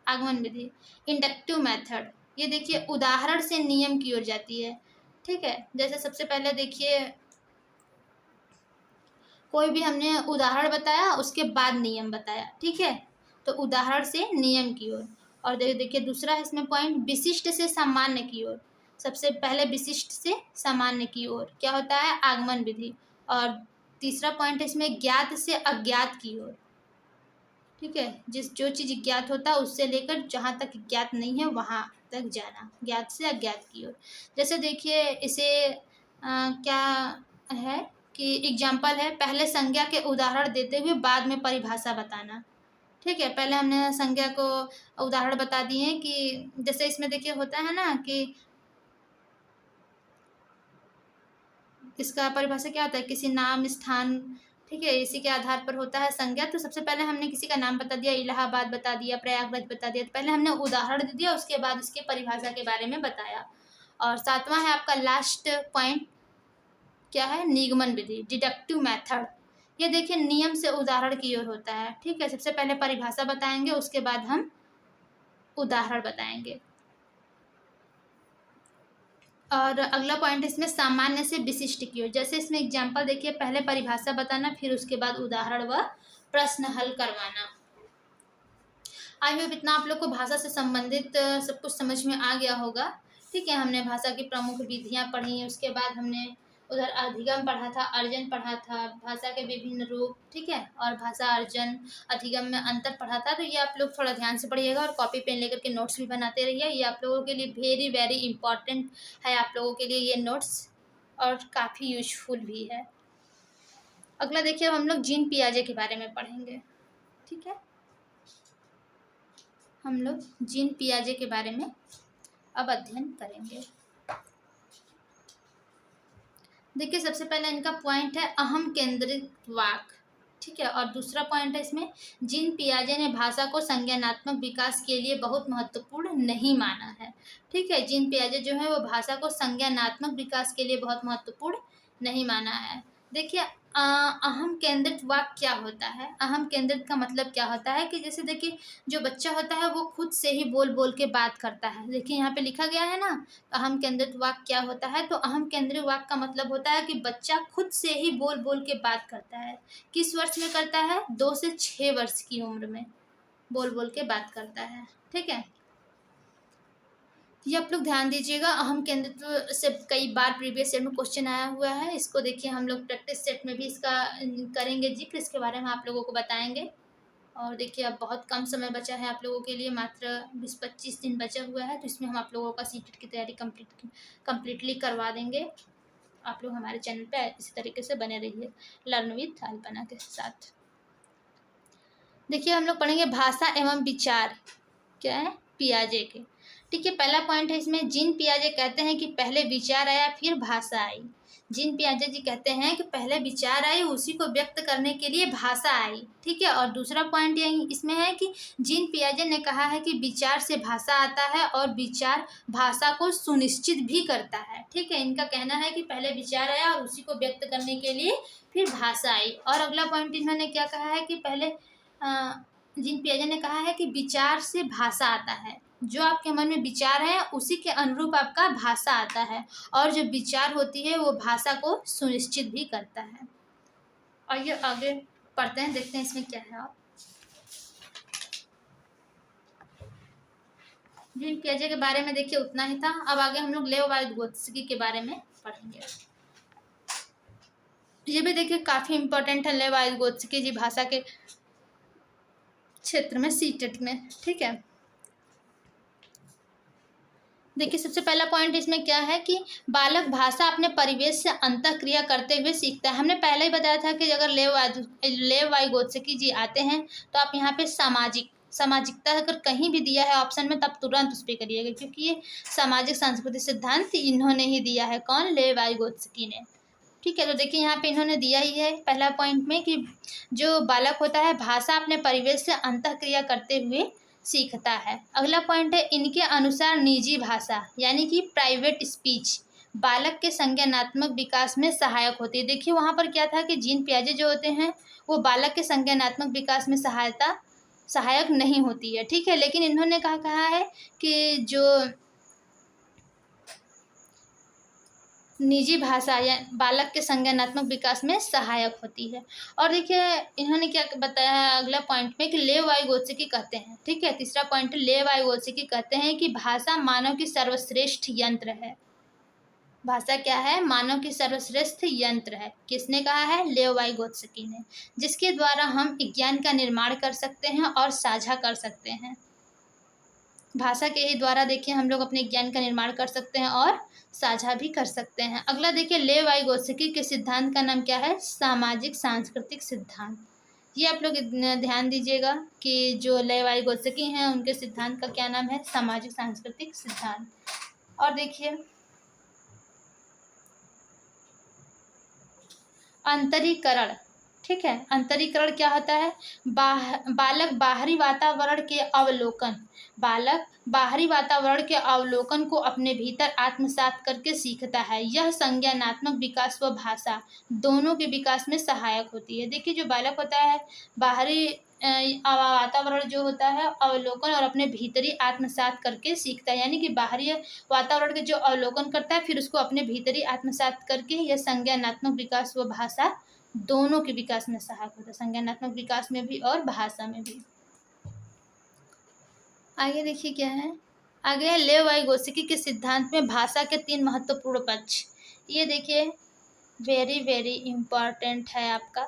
आगमन विधि इंडक्टिव मेथड, ये देखिए उदाहरण से नियम की ओर जाती है। ठीक है, जैसे सबसे पहले देखिए कोई भी हमने उदाहरण बताया उसके बाद नियम बताया। ठीक है, तो उदाहरण से नियम की ओर। और देखिए दूसरा है इसमें पॉइंट, विशिष्ट से सामान्य की ओर। सबसे पहले विशिष्ट से सामान्य की ओर क्या होता है, आगमन विधि। और तीसरा पॉइंट है इसमें ज्ञात से अज्ञात की ओर। ठीक है, जो चीज़ ज्ञात होता है उससे लेकर जहाँ तक ज्ञात नहीं है वहाँ तक जाना, ज्ञात से अज्ञात की ओर। जैसे देखिए इसे क्या है कि एग्जाम्पल है, पहले संज्ञा के उदाहरण देते हुए बाद में परिभाषा बताना। ठीक है, पहले हमने संज्ञा को उदाहरण बता दिए कि जैसे इसमें देखिए होता है ना कि इसका परिभाषा क्या होता है, किसी नाम स्थान, ठीक है, इसी के आधार पर होता है संज्ञा। तो सबसे पहले हमने किसी का नाम बता दिया, इलाहाबाद बता दिया, प्रयागराज बता दिया, तो पहले हमने उदाहरण दे दिया, उसके बाद उसके परिभाषा के बारे में बताया। और सातवां है आपका लास्ट पॉइंट क्या है, निगमन विधि, डिडक्टिव मेथड। ये देखिए नियम से उदाहरण की ओर होता है। ठीक है, सबसे पहले परिभाषा बताएंगे, उसके बाद हम उदाहरण बताएंगे। और अगला पॉइंट इसमें सामान्य से विशिष्ट की ओर। जैसे इसमें एग्जाम्पल देखिए, पहले परिभाषा बताना, फिर उसके बाद उदाहरण व प्रश्न हल करवाना। आई होप इतना आप लोग को भाषा से संबंधित सब कुछ समझ में आ गया होगा। ठीक है, हमने भाषा की प्रमुख विधियां पढ़ी, उसके बाद हमने उधर अधिगम पढ़ा था, अर्जन पढ़ा था, भाषा के विभिन्न रूप। ठीक है, और भाषा अर्जन अधिगम में अंतर पढ़ा था। तो ये आप लोग थोड़ा ध्यान से पढ़िएगा और कॉपी पेन लेकर के नोट्स भी बनाते रहिए। ये आप लोगों के लिए वेरी वेरी इंपॉर्टेंट है, आप लोगों के लिए ये नोट्स, और काफ़ी यूजफुल भी है। अगला देखिए हम लोग जीन पियाजे के बारे में पढ़ेंगे। ठीक है। हम लोग जीन पियाजे के बारे में अब अध्ययन करेंगे। देखिए सबसे पहले इनका पॉइंट है अहम केंद्रित वाक, ठीक है। और दूसरा पॉइंट है इसमें जीन पियाजे ने भाषा को संज्ञानात्मक विकास के लिए बहुत महत्वपूर्ण नहीं माना है, ठीक है। जीन पियाजे जो है वो भाषा को संज्ञानात्मक विकास के लिए बहुत महत्वपूर्ण नहीं माना है। देखिए अहम केंद्रित वाक क्या होता है? अहम केंद्रित का मतलब क्या होता है कि जैसे देखिए जो बच्चा होता है वो खुद से ही बोल बोल के बात करता है। देखिए यहाँ पे लिखा गया है ना, अहम केंद्रित वाक क्या होता है? तो अहम केंद्रित वाक का मतलब होता है कि बच्चा खुद से ही बोल बोल के बात करता है। किस वर्ष में करता है? 2 से 6 वर्ष की उम्र में बोल बोल के बात करता है, ठीक है। ये आप लोग ध्यान दीजिएगा, अहम केंद्रित्व से कई बार प्रीवियस ईयर में क्वेश्चन आया हुआ है। इसको देखिए हम लोग प्रैक्टिस सेट में भी इसका करेंगे जिक्र, इसके बारे में आप लोगों को बताएंगे। और देखिए अब बहुत कम समय बचा है आप लोगों के लिए, मात्र 20-25 दिन बचा हुआ है, तो इसमें हम आप लोगों का सीटेट की तैयारी कम्प्लीटली करवा देंगे। आप लोग हमारे चैनल पे इसी तरीके से बने रहिए लर्न विथ अल्पना के साथ। देखिए हम लोग पढ़ेंगे भाषा एवं विचार, क्या है? पियाजे के, ठीक है। पहला पॉइंट है इसमें जीन पियाजे कहते हैं कि पहले विचार आया फिर भाषा आई। जीन पियाजे जी कहते हैं कि पहले विचार आई, उसी को व्यक्त करने के लिए भाषा आई, ठीक है। और दूसरा पॉइंट यही इसमें है कि जीन पियाजे ने कहा है कि विचार से भाषा आता है और विचार भाषा को सुनिश्चित भी करता है, ठीक है। इनका कहना है कि पहले विचार आया और उसी को व्यक्त करने के लिए फिर भाषा आई। और अगला पॉइंट इन्होंने क्या कहा है कि पहले जीन पियाजे ने कहा है कि विचार से भाषा आता है, जो आपके मन में विचार है उसी के अनुरूप आपका भाषा आता है, और जो विचार होती है वो भाषा को सुनिश्चित भी करता है। और ये आगे पढ़ते हैं, देखते हैं इसमें क्या है। आप जीन पियाजे के बारे में देखिए उतना ही था। अब आगे हम लोग लेव वाइगोत्स्की के बारे में पढ़ेंगे। ये भी देखिए काफी इंपॉर्टेंट है लेव वाइगोत्स्की जी भाषा के क्षेत्र में, सीटेट में, ठीक है। देखिए सबसे पहला पॉइंट इसमें क्या है कि बालक भाषा अपने परिवेश से अंतःक्रिया करते हुए सीखता है। हमने पहले ही बताया था कि अगर लेव वाइगोत्स्की जी आते हैं तो आप यहाँ पे सामाजिकता अगर कहीं भी दिया है ऑप्शन में तब तुरंत उस पर करिएगा, क्योंकि ये सामाजिक सांस्कृतिक सिद्धांत इन्होंने ही दिया है। कौन? लेव वाइगोत्स्की ने, ठीक है। तो देखिए यहाँ पे इन्होंने दिया ही है पहला पॉइंट में कि जो बालक होता है भाषा अपने परिवेश से अंतःक्रिया करते हुए सीखता है। अगला पॉइंट है इनके अनुसार निजी भाषा यानी कि प्राइवेट स्पीच बालक के संज्ञानात्मक विकास में सहायक होती है। देखिए वहाँ पर क्या था कि जीन पियाजे जो होते हैं वो बालक के संज्ञानात्मक विकास में सहायक नहीं होती है, ठीक है। लेकिन इन्होंने कहा है कि जो निजी भाषा या बालक के संज्ञानात्मक विकास में सहायक होती है। और देखिए इन्होंने क्या बताया है अगला पॉइंट में कि लेव वाइगोत्स्की कहते हैं, ठीक है। तीसरा पॉइंट लेव वाइगोत्स्की कहते हैं कि भाषा मानव की सर्वश्रेष्ठ यंत्र है। भाषा क्या है? मानव की सर्वश्रेष्ठ यंत्र है। किसने कहा है? लेव वाइगोत्स्की ने, जिसके द्वारा हम विज्ञान का निर्माण कर सकते हैं और साझा कर सकते हैं। भाषा के ही द्वारा देखिए हम लोग अपने ज्ञान का निर्माण कर सकते हैं और साझा भी कर सकते हैं। अगला देखिए लेव वाइगोत्स्की के सिद्धांत का नाम क्या है? सामाजिक सांस्कृतिक सिद्धांत। ये आप लोग ध्यान दीजिएगा कि जो लेव वाइगोत्स्की हैं उनके सिद्धांत का क्या नाम है? सामाजिक सांस्कृतिक सिद्धांत। और देखिए अंतरीकरण, ठीक है। अंतरीकरण क्या होता है? बालक बाहरी वातावरण के अवलोकन को अपने भीतर आत्मसात करके सीखता है। यह संज्ञानात्मक विकास व भाषा दोनों के विकास में सहायक होती है। देखिए जो बालक होता है बाहरी वातावरण जो होता है अवलोकन और अपने भीतरी आत्मसात करके सीखता है, यानी कि बाहरी वातावरण के जो अवलोकन करता है फिर उसको अपने भीतरी आत्मसात करके यह संज्ञानात्मक विकास व भाषा दोनों के विकास में सहायक होता है, संज्ञानात्मक विकास में भी और भाषा में भी। आगे देखिए क्या है, आगे है लेव वाइगोत्स्की के सिद्धांत में भाषा के 3 महत्वपूर्ण पक्ष। ये देखिए वेरी वेरी इम्पॉर्टेंट है आपका।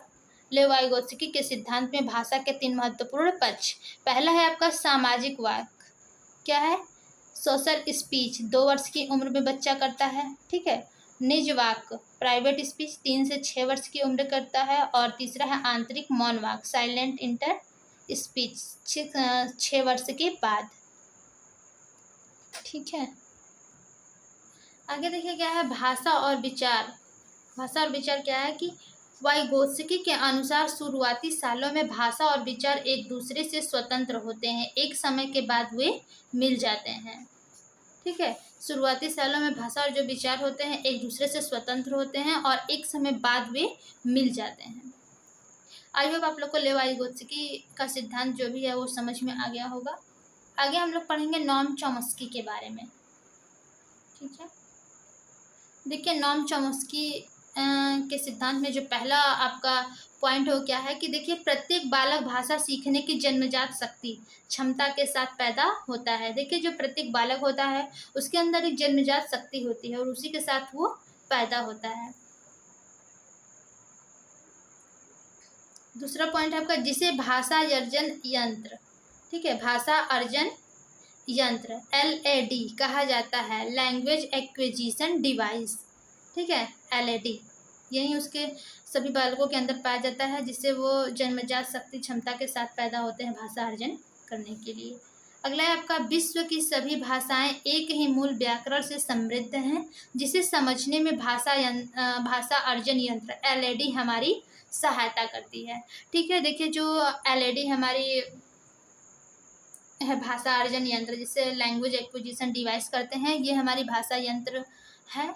लेव वाइगोत्स्की के सिद्धांत में भाषा के 3 महत्वपूर्ण पक्ष। पहला है आपका सामाजिक वाक, क्या है? सोशल स्पीच 2 वर्ष की उम्र में बच्चा करता है, ठीक है। निज वाक प्राइवेट स्पीच 3 से 6 वर्ष की उम्र करता है। और तीसरा है आंतरिक मौन वाक साइलेंट स्पीच 6 वर्ष के बाद। ठीक है, आगे देखिए क्या है भाषा और विचार। भाषा और विचार क्या है कि वाइगोत्स्की के अनुसार शुरुआती सालों में भाषा और विचार एक दूसरे से स्वतंत्र होते हैं, एक समय के बाद वे मिल जाते हैं। ठीक है, शुरुआती सालों में भाषा और जो विचार होते हैं एक दूसरे से स्वतंत्र होते हैं और एक समय बाद वे मिल जाते हैं। आई होप आप लोग को लेव वाइगोत्स्की का सिद्धांत जो भी है वो समझ में आ गया होगा। आगे हम लोग पढ़ेंगे नॉम चॉम्स्की के बारे में। ठीक है, देखिए नॉम चॉम्स्की के सिद्धांत में जो पहला आपका पॉइंट हो क्या है कि देखिए प्रत्येक बालक भाषा सीखने की जन्मजात शक्ति क्षमता के साथ पैदा होता है। देखिए जो प्रत्येक बालक होता है उसके अंदर एक जन्मजात शक्ति होती है और उसी के साथ वो पैदा होता है। दूसरा पॉइंट है आपका जिसे भाषा अर्जन यंत्र, ठीक है, भाषा अर्जन यंत्र LAD कहा जाता है, लैंग्वेज एक्विजिशन डिवाइस। ठीक है, LAD यही उसके सभी बालकों के अंदर पाया जाता है जिससे वो जन्मजात शक्ति क्षमता के साथ पैदा होते हैं भाषा अर्जन करने के लिए। अगला है आपका विश्व की सभी भाषाएं एक ही मूल व्याकरण से समृद्ध हैं जिसे समझने में भाषा अर्जन यंत्र LAD हमारी सहायता करती है। ठीक है, देखिए जो LAD हमारी है भाषा अर्जन यंत्र जिससे लैंग्वेज एक्विजिशन डिवाइस करते हैं, ये हमारी भाषा यंत्र है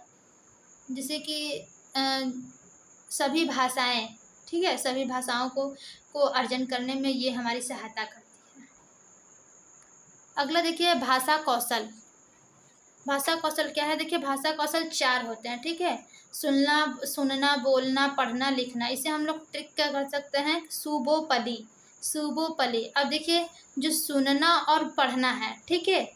जिसे कि सभी भाषाएं, ठीक है, सभी भाषाओं को अर्जन करने में ये हमारी सहायता करती है। अगला देखिए भाषा कौशल। भाषा कौशल क्या है, देखिए भाषा कौशल 4 होते हैं। ठीक है, सुनना, बोलना, पढ़ना, लिखना। इसे हम लोग ट्रिक क्या कर सकते हैं, सुबोपली। अब देखिए जो सुनना और पढ़ना है, ठीक है,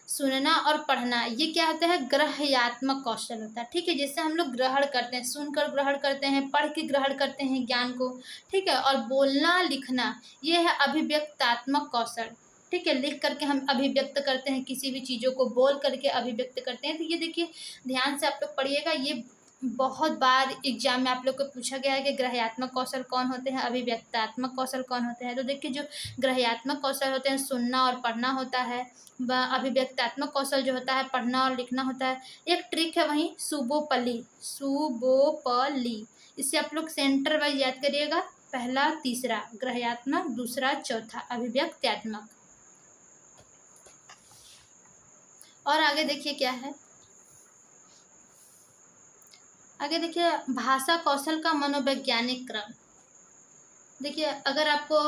सुनना और पढ़ना ये क्या होता है, ग्रहयात्मक कौशल होता है। ठीक है, जिससे हम लोग ग्रहण करते हैं, सुनकर ग्रहण करते हैं, पढ़ के ग्रहण करते हैं ज्ञान को। ठीक है, और बोलना लिखना ये है अभिव्यक्तात्मक कौशल। ठीक है, लिख करके हम अभिव्यक्त करते हैं, किसी भी चीज़ों को बोल करके अभिव्यक्त करते हैं। तो ये देखिए ध्यान से आप लोग पढ़िएगा, ये बहुत बार एग्जाम में आप लोग को पूछा गया है कि ग्रहयात्मक कौशल कौन होते हैं, अभिव्यक्तात्मक कौशल कौन होते हैं। तो देखिए जो ग्रहयात्मक कौशल होते हैं सुनना और पढ़ना होता है, अभिव्यक्तात्मक कौशल जो होता है पढ़ना और लिखना होता है। एक ट्रिक है वहीं सुबोपली, इससे आप लोग सेंटर वाइज याद करिएगा, पहला तीसरा ग्रहयात्मक, दूसरा चौथा अभिव्यक्त्यात्मक। और आगे देखिए क्या है, आगे देखिए भाषा कौशल का मनोवैज्ञानिक क्रम। देखिए अगर आपको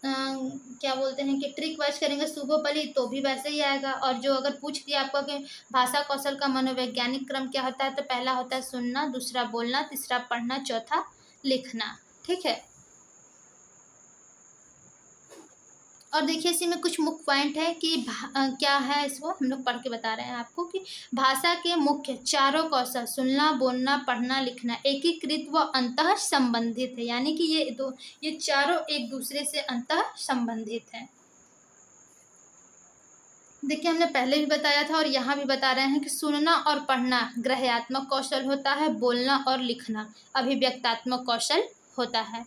क्या बोलते हैं कि ट्रिक वाइज करेंगे सुबोपली तो भी वैसे ही आएगा, और जो अगर पूछ दिया आपको कि भाषा कौशल का मनोवैज्ञानिक क्रम क्या होता है, तो पहला होता है सुनना, दूसरा बोलना, तीसरा पढ़ना, चौथा लिखना। ठीक है, और देखिए इसी में कुछ मुख्य पॉइंट है कि क्या है, इसको हम लोग पढ़ के बता रहे हैं आपको कि भाषा के मुख्य चारों कौशल सुनना, बोलना, पढ़ना, लिखना एकीकृत व अंतः संबंधित है। यानी कि ये चारों एक दूसरे से अंतः संबंधित हैं। देखिए हमने पहले भी बताया था और यहाँ भी बता रहे हैं कि सुनना और पढ़ना ग्रहयात्मक कौशल होता है, बोलना और लिखना अभिव्यक्तात्मक कौशल होता है।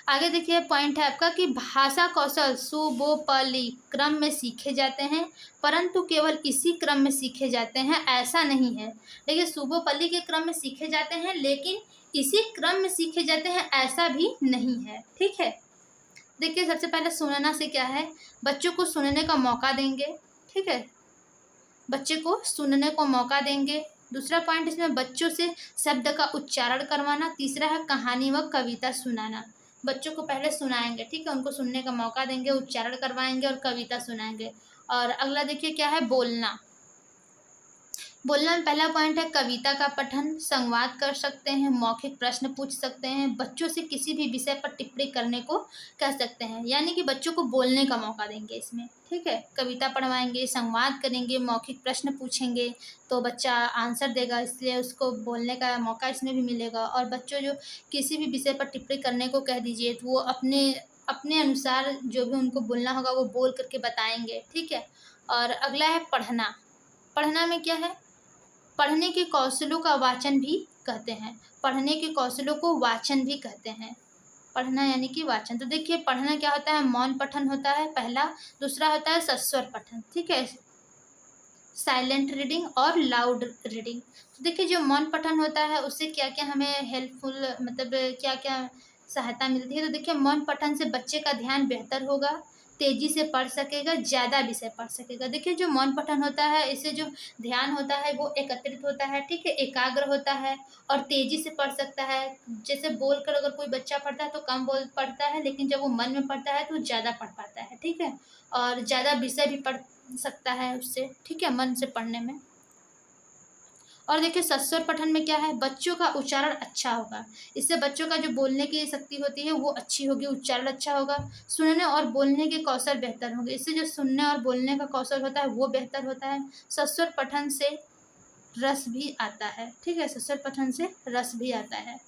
आगे देखिए पॉइंट है आपका कि भाषा कौशल सुबोपली क्रम में सीखे जाते हैं, परंतु केवल इसी क्रम में सीखे जाते हैं ऐसा नहीं है। देखिए सुबोपली के क्रम में सीखे जाते हैं लेकिन इसी क्रम में सीखे जाते हैं ऐसा भी नहीं है। ठीक है, देखिए सबसे पहले सुनना से क्या है, बच्चों को सुनने का मौका देंगे। ठीक है, बच्चे को सुनने को मौका देंगे। दूसरा पॉइंट इसमें बच्चों से शब्द का उच्चारण करवाना। तीसरा है कहानी व कविता सुनाना। बच्चों को पहले सुनाएंगे, ठीक है, उनको सुनने का मौका देंगे, उच्चारण करवाएंगे और कविता सुनाएंगे। और अगला देखिए क्या है, बोलना। बोलना में पहला पॉइंट है कविता का पठन, संवाद कर सकते हैं, मौखिक प्रश्न पूछ सकते हैं, बच्चों से किसी भी विषय पर टिप्पणी करने को कह सकते हैं। यानी कि बच्चों को बोलने का मौका देंगे इसमें। ठीक है, कविता पढ़वाएंगे, संवाद करेंगे, मौखिक प्रश्न पूछेंगे तो बच्चा आंसर देगा, इसलिए उसको बोलने का मौका इसमें भी मिलेगा। और बच्चों जो किसी भी विषय पर टिप्पणी करने को कह दीजिए तो वो अपने अनुसार जो भी उनको बोलना होगा वो बोल करके बताएंगे। ठीक है, और अगला है पढ़ना। पढ़ना में क्या है, पढ़ने के कौशलों का वाचन भी कहते हैं, पढ़ने के कौशलों को वाचन भी कहते हैं। पढ़ना यानी कि वाचन। तो देखिए पढ़ना क्या होता है, मौन पठन होता है पहला, दूसरा होता है सस्वर पठन, ठीक है, साइलेंट रीडिंग और लाउड रीडिंग। तो देखिए जो मौन पठन होता है उससे क्या क्या हमें हेल्पफुल मतलब क्या क्या सहायता मिलती है। तो देखिए मौन पठन से बच्चे का ध्यान बेहतर होगा, तेजी से पढ़ सकेगा, ज़्यादा विषय पढ़ सकेगा। देखिए जो मौन पठन होता है इससे जो ध्यान होता है वो एकत्रित होता है, ठीक है, एकाग्र होता है और तेजी से पढ़ सकता है। जैसे बोल कर अगर कोई बच्चा पढ़ता है तो कम बोल पढ़ता है, लेकिन जब वो मन में पढ़ता है तो ज़्यादा पढ़ पाता है, ठीक है, और ज़्यादा विषय भी पढ़ सकता है उससे, ठीक है, मन से पढ़ने में। और देखिए सस्वर पठन में क्या है, बच्चों का उच्चारण अच्छा होगा, इससे बच्चों का जो बोलने की शक्ति होती है वो अच्छी होगी, उच्चारण अच्छा होगा, सुनने और बोलने के कौशल बेहतर होंगे, इससे जो सुनने और बोलने का कौशल होता है वो बेहतर होता है। सस्वर पठन से रस भी आता है, ठीक है, सस्वर पठन से रस भी आता है।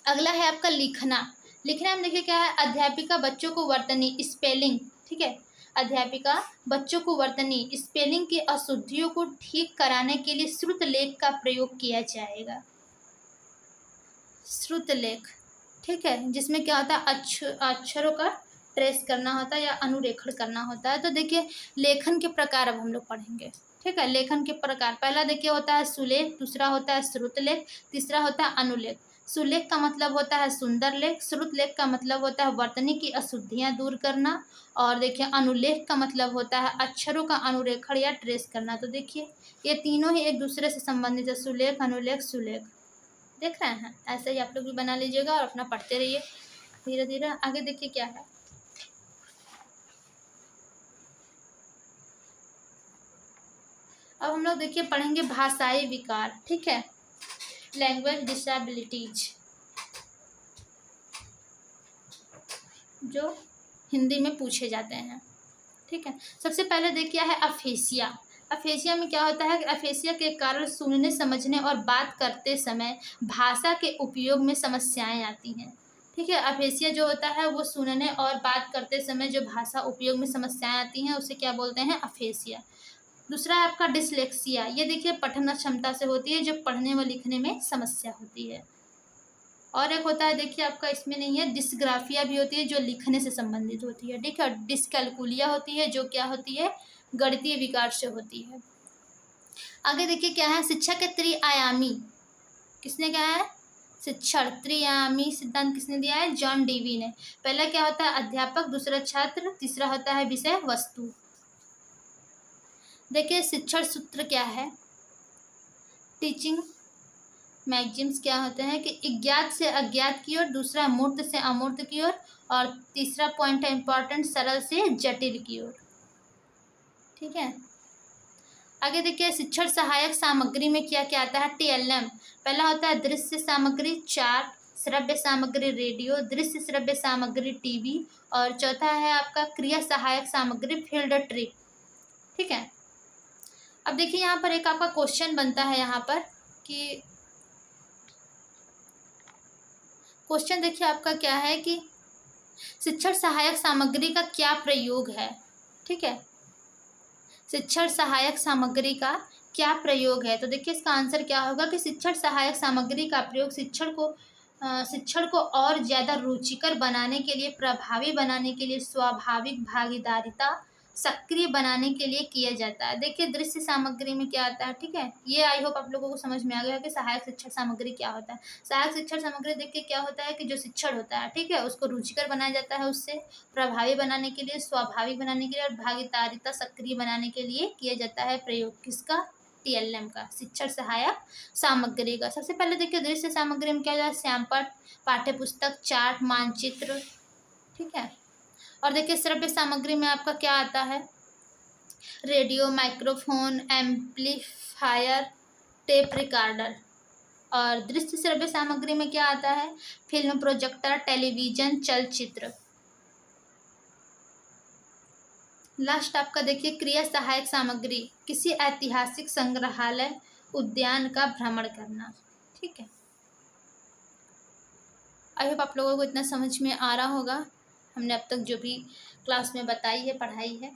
अगला है आपका लिखना। लिखना में देखिए क्या है, अध्यापिका बच्चों को वर्तनी स्पेलिंग, ठीक है, अध्यापिका बच्चों को वर्तनी स्पेलिंग की अशुद्धियों को ठीक कराने के लिए श्रुत लेख का प्रयोग किया जाएगा। श्रुत लेख, ठीक है, जिसमें क्या होता है अक्षरों का ट्रेस करना होता है या अनुरेखण करना होता है। तो देखिए लेखन के प्रकार अब हम लोग पढ़ेंगे, ठीक है, लेखन के प्रकार पहला देखिए होता है सुलेख, दूसरा होता है श्रुतलेख, तीसरा होता है अनुलेख। सुलेख का मतलब होता है सुंदर लेख, श्रुतलेख का मतलब होता है वर्तनी की अशुद्धियां दूर करना, और देखिए अनुलेख का मतलब होता है अक्षरों का अनुरेखण या ट्रेस करना। तो देखिए ये तीनों ही एक दूसरे से संबंधित है, सुलेख अनुलेख सुलेख, देख रहे हैं, ऐसे ही आप लोग भी बना लीजिएगा और अपना पढ़ते रहिए धीरे धीरे। आगे देखिए क्या है, अब हम लोग देखिए पढ़ेंगे भाषाई विकार, ठीक है, लैंग्वेज डिसेबिलिटीज, जो हिंदी में पूछे जाते हैं, ठीक है। सबसे पहले देखिए है अफेसिया। अफेसिया में क्या होता है कि अफेसिया के कारण सुनने समझने और बात करते समय भाषा के उपयोग में समस्याएं आती हैं, ठीक है। अफेसिया जो होता है वो सुनने और बात करते समय जो भाषा उपयोग में समस्याएं आती हैं उसे क्या बोलते हैं, अफेसिया। दूसरा है आपका डिसलेक्सिया, ये देखिए पठन क्षमता से होती है, जो पढ़ने व लिखने में समस्या होती है। और एक होता है देखिए आपका इसमें नहीं है, डिस्ग्राफिया भी होती है जो लिखने से संबंधित होती है, ठीक है। डिस्कैलकुलिया होती है जो क्या होती है, गणितीय विकार से होती है। आगे देखिए क्या है, शिक्षा के त्रिआयामी, किसने कहा है, शिक्षण त्रिआयामी सिद्धांत किसने दिया है, जॉन डीवी ने। पहला क्या होता है अध्यापक, दूसरा छात्र, तीसरा होता है विषय वस्तु। देखिए शिक्षण सूत्र क्या है, टीचिंग मैगजिम्स क्या होते हैं कि ज्ञात से अज्ञात की ओर, दूसरा मूर्त से अमूर्त की ओर, और तीसरा पॉइंट है इंपॉर्टेंट सरल से जटिल की ओर, ठीक है। आगे देखिए शिक्षण सहायक सामग्री में क्या क्या आता है, टीएलएम। पहला होता है दृश्य सामग्री चार्ट, श्रव्य सामग्री रेडियो, दृश्य श्रव्य सामग्री टीवी, और चौथा है आपका क्रिया सहायक सामग्री फील्ड ट्रिप, ठीक है। अब देखिए यहाँ पर एक आपका क्वेश्चन बनता है यहाँ पर कि क्वेश्चन देखिए आपका क्या है कि शिक्षण सहायक सामग्री का क्या प्रयोग है, ठीक है, शिक्षण सहायक सामग्री का क्या प्रयोग है। तो देखिए इसका आंसर क्या होगा कि शिक्षण सहायक सामग्री का प्रयोग शिक्षण को और ज़्यादा रुचिकर बनाने के लिए, प्रभावी बनाने के लिए, स्वाभाविक भागीदारिता सक्रिय बनाने के लिए किया जाता है। देखिए दृश्य सामग्री में क्या आता है, ठीक है, ये आई होप आप लोगों को समझ में आ गया कि सहायक शिक्षण सामग्री क्या होता है। सहायक शिक्षण सामग्री देखिए क्या होता है कि जो शिक्षण होता है, ठीक है, उसको रुचिकर बनाया जाता है, उससे प्रभावी बनाने के लिए, स्वाभाविक बनाने के लिए और भागीदारिता सक्रिय बनाने के लिए किया जाता है प्रयोग, किसका, टीएलएम का, शिक्षण सहायक सामग्री का। सबसे पहले देखिए दृश्य सामग्री में क्या होता है, सैंपल, पाठ्यपुस्तक, चार्ट, मानचित्र, ठीक है। और देखिए श्रव्य सामग्री में आपका क्या आता है, radio, microphone, amplifier, tape recorder. और दृश्य श्रव्य सामग्री में क्या आता है, फिल्म, प्रोजेक्टर, टेलीविजन, चलचित्र। लास्ट आपका देखिए क्रिया सहायक सामग्री, किसी ऐतिहासिक संग्रहालय, उद्यान का भ्रमण करना, ठीक है। आई होप आप लोगों को इतना समझ में आ रहा होगा, हमने अब तक जो भी क्लास में बताई है, पढ़ाई है।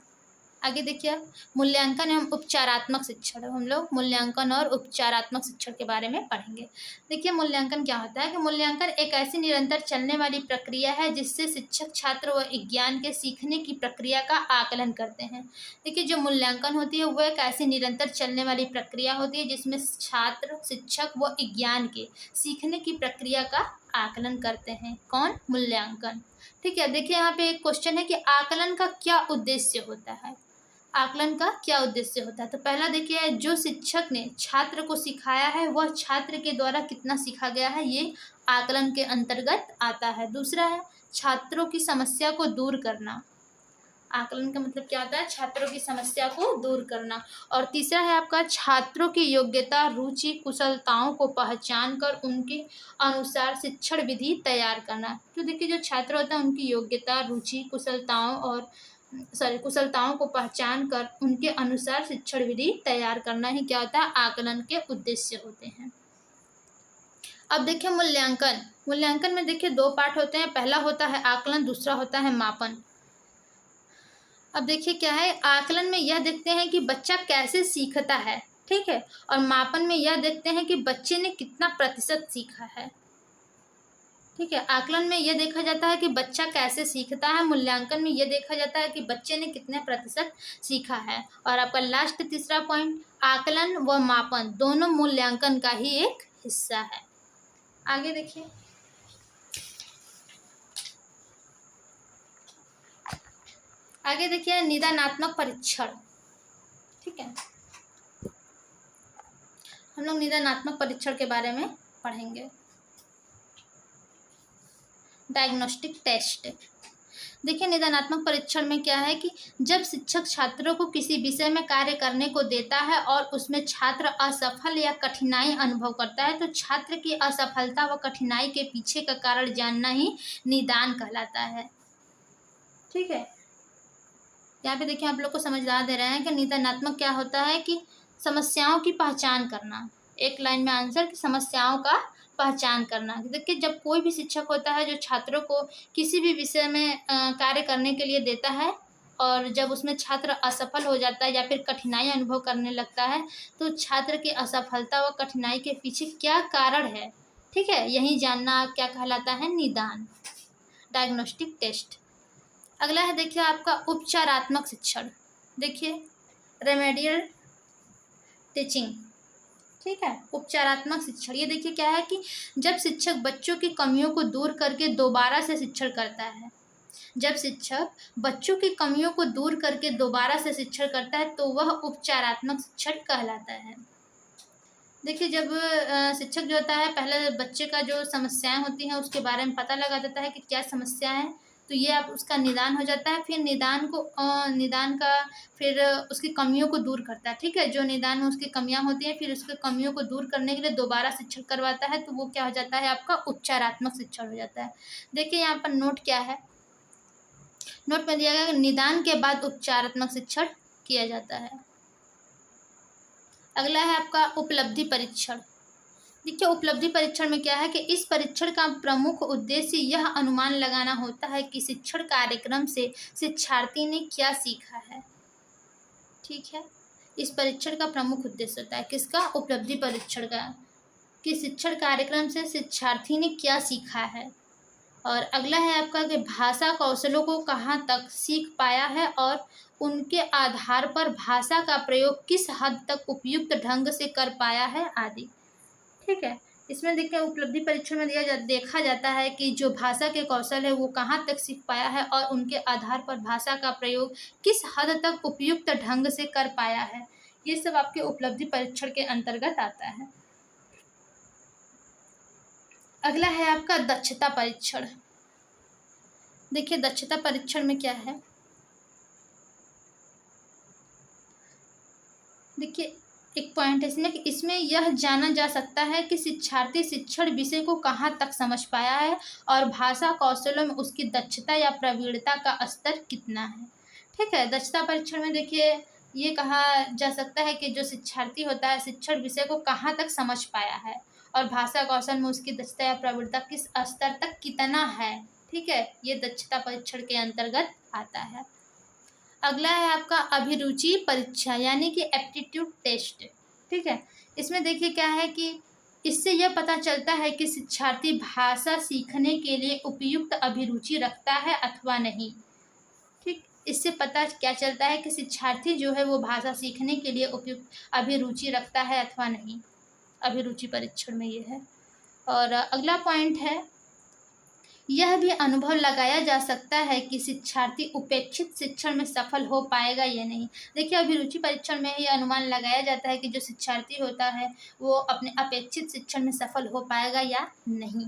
आगे देखिए आप, मूल्यांकन एवं उपचारात्मक शिक्षण। हम लोग मूल्यांकन और उपचारात्मक शिक्षण के बारे में पढ़ेंगे। देखिए मूल्यांकन क्या होता है कि मूल्यांकन एक ऐसी निरंतर चलने वाली प्रक्रिया है जिससे शिक्षक छात्र व विज्ञान के सीखने की प्रक्रिया का आकलन करते हैं। देखिए जो मूल्यांकन होती है वह एक ऐसी निरंतर चलने वाली प्रक्रिया होती है जिसमें छात्र शिक्षक व विज्ञान के सीखने की प्रक्रिया का आकलन करते हैं। कौन? मूल्यांकन। ठीक है, देखिए यहाँ पे एक क्वेश्चन है कि आकलन का क्या उद्देश्य होता है। आकलन का क्या उद्देश्य होता है? तो पहला देखिए, जो शिक्षक ने छात्र को सिखाया है वह छात्र के द्वारा कितना सीखा गया है, ये आकलन के अंतर्गत आता है। दूसरा है छात्रों की समस्या को दूर करना। आकलन का मतलब क्या होता है? छात्रों की समस्या को दूर करना। और तीसरा है आपका छात्रों की योग्यता, रुचि, कुशलताओं को पहचान कर उनके अनुसार शिक्षण विधि तैयार करना। तो देखिए जो छात्र होता है उनकी योग्यता, रुचि, कुशलताओं को पहचान कर उनके अनुसार शिक्षण विधि तैयार करना ही क्या होता है? आकलन के उद्देश्य होते हैं। अब देखिए मूल्यांकन। मूल्यांकन में देखिए दो पार्ट होते हैं, पहला होता है आकलन, दूसरा होता है मापन। अब देखिए क्या है, आकलन में यह देखते हैं कि बच्चा कैसे सीखता है, ठीक है, और मापन में यह देखते हैं कि बच्चे ने कितना प्रतिशत सीखा है। ठीक है, आकलन में यह देखा जाता है कि बच्चा कैसे सीखता है, मूल्यांकन में यह देखा जाता है कि बच्चे ने कितने प्रतिशत सीखा है। और आपका लास्ट तीसरा पॉइंट, आकलन व मापन दोनों मूल्यांकन का ही एक हिस्सा है। आगे देखिए, निदानात्मक परीक्षण। ठीक है, हम लोग निदानात्मक परीक्षण के बारे में पढ़ेंगे। Diagnostic test. देखिए निदानात्मक परीक्षण में क्या है कि जब शिक्षक छात्रों को किसी विषय में कार्य करने को देता है और उसमें छात्र असफल या कठिनाई अनुभव करता है तो छात्र की असफलता व कठिनाई के पीछे का कारण जानना ही निदान कहलाता है। ठीक है, यहाँ पे देखिए आप लोग को समझा दे रहे हैं कि निदानात्मक क्या होता है कि समस्याओं की पहचान करना। एक लाइन में आंसर कि समस्याओं का पहचान करना। देखिए जब कोई भी शिक्षक होता है जो छात्रों को किसी भी विषय में कार्य करने के लिए देता है और जब उसमें छात्र असफल हो जाता है या फिर कठिनाई अनुभव करने लगता है तो छात्र की असफलता व कठिनाई के पीछे क्या कारण है, ठीक है, यही जानना क्या कहलाता है? निदान, डायग्नोस्टिक टेस्ट। अगला है देखिए आपका उपचारात्मक शिक्षण। देखिए रेमेडियल टीचिंग। ठीक है, उपचारात्मक शिक्षण ये देखिए क्या है कि जब शिक्षक बच्चों की कमियों को दूर करके दोबारा से शिक्षण करता है, जब शिक्षक बच्चों की कमियों को दूर करके दोबारा से शिक्षण करता है तो वह उपचारात्मक शिक्षण कहलाता है। देखिए जब शिक्षक जो होता है पहले बच्चे का जो समस्याएं होती हैं उसके बारे में पता लगा देता है कि क्या समस्या है, तो ये आप उसका निदान हो जाता है। फिर निदान का फिर उसकी कमियों को दूर करता है। ठीक है, जो निदान में उसकी कमियां होती हैं फिर उसकी कमियों को दूर करने के लिए दोबारा शिक्षण करवाता है तो वो क्या हो जाता है? आपका उपचारात्मक शिक्षण हो जाता है। देखिए यहाँ पर नोट क्या है, नोट में दिया गया निदान के बाद उपचारात्मक शिक्षण किया जाता है। अगला है आपका उपलब्धि परीक्षण। देखिए उपलब्धि परीक्षण में क्या है कि इस परीक्षण का प्रमुख उद्देश्य यह अनुमान लगाना होता है कि शिक्षण कार्यक्रम से शिक्षार्थी ने क्या सीखा है। ठीक है, इस परीक्षण का प्रमुख उद्देश्य होता है किसका? उपलब्धि परीक्षण का, कि शिक्षण कार्यक्रम से शिक्षार्थी ने क्या सीखा है। और अगला है आपका कि भाषा कौशलों को कहाँ तक सीख पाया है और उनके आधार पर भाषा का प्रयोग किस हद तक उपयुक्त ढंग से कर पाया है आदि। ठीक है, इसमें देखिए उपलब्धि परीक्षण में देखा जाता है कि जो भाषा के कौशल है वो कहाँ तक सीख पाया है और उनके आधार पर भाषा का प्रयोग किस हद तक उपयुक्त ढंग से कर पाया है। ये सब आपके उपलब्धि परीक्षण के अंतर्गत आता है। अगला है आपका दक्षता परीक्षण। देखिए दक्षता परीक्षण में क्या है, देखिए एक पॉइंट है इसमें कि इसमें यह जाना जा सकता है कि शिक्षार्थी शिक्षण विषय को कहाँ तक समझ पाया है और भाषा कौशलों में उसकी दक्षता या प्रवीणता का स्तर कितना है। ठीक है, दक्षता परीक्षण में देखिए ये कहा जा सकता है कि जो शिक्षार्थी होता है शिक्षण विषय को कहाँ तक समझ पाया है और भाषा कौशल में उसकी दक्षता या प्रवीणता किस स्तर तक कितना है। ठीक है, ये दक्षता परीक्षण के अंतर्गत आता है। अगला है आपका अभिरुचि परीक्षा यानी कि एप्टीट्यूड टेस्ट। ठीक है, इसमें देखिए क्या है कि इससे यह पता चलता है कि शिक्षार्थी भाषा सीखने के लिए उपयुक्त अभिरुचि रखता है अथवा नहीं। ठीक, इससे पता क्या चलता है कि शिक्षार्थी जो है वो भाषा सीखने के लिए उपयुक्त अभिरुचि रखता है अथवा नहीं। अभिरुचि परीक्षण में ये है। और अगला पॉइंट है, यह भी अनुभव लगाया जा सकता है कि शिक्षार्थी उपेक्षित शिक्षण में सफल हो पाएगा या नहीं। देखिए, अभिरुचि परीक्षण में यह अनुमान लगाया जाता है कि जो शिक्षार्थी होता है वो अपने अपेक्षित शिक्षण में सफल हो पाएगा या नहीं।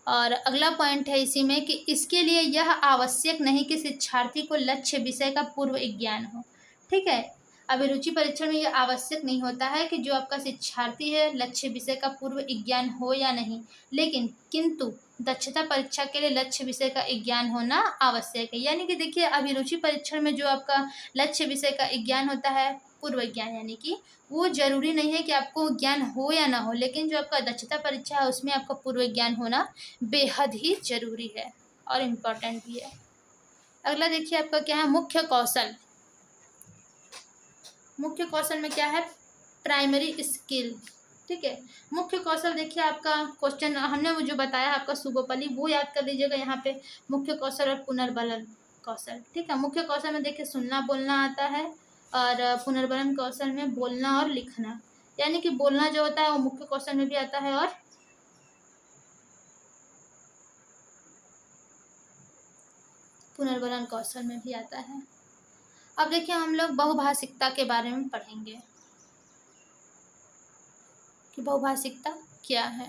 और अगला पॉइंट है इसी में कि इसके लिए यह आवश्यक नहीं कि शिक्षार्थी को लक्ष्य विषय का पूर्व ज्ञान हो। ठीक है, अभिरुचि परीक्षण में यह आवश्यक नहीं होता है कि जो आपका शिक्षार्थी है लक्ष्य विषय का पूर्व ज्ञान हो या नहीं, लेकिन किंतु दक्षता परीक्षा के लिए लक्ष्य विषय का ज्ञान होना आवश्यक है। यानी कि देखिए, अभिरुचि परीक्षण में जो आपका लक्ष्य विषय का ज्ञान होता है पूर्व ज्ञान, यानी कि वो जरूरी नहीं है कि आपको ज्ञान हो या ना हो, लेकिन जो आपका दक्षता परीक्षा है उसमें आपका पूर्व ज्ञान होना बेहद ही जरूरी है और इम्पोर्टेंट भी है। अगला देखिए आपका क्या है, मुख्य कौशल। मुख्य कौशल में क्या है, प्राइमरी स्किल। ठीक है, मुख्य कौशल देखिए आपका क्वेश्चन हमने वो जो बताया आपका सुगोपली वो याद कर लीजिएगा यहाँ पे, मुख्य कौशल और पुनर्बलन कौशल। ठीक है, मुख्य कौशल में देखिए सुनना बोलना आता है और पुनर्बलन कौशल में बोलना और लिखना। यानी कि बोलना जो होता है वो मुख्य कौशल में भी आता है और पुनर्बलन कौशल में भी आता है। अब देखिए हम लोग बहुभाषिकता के बारे में पढ़ेंगे कि बहुभाषिकता क्या है।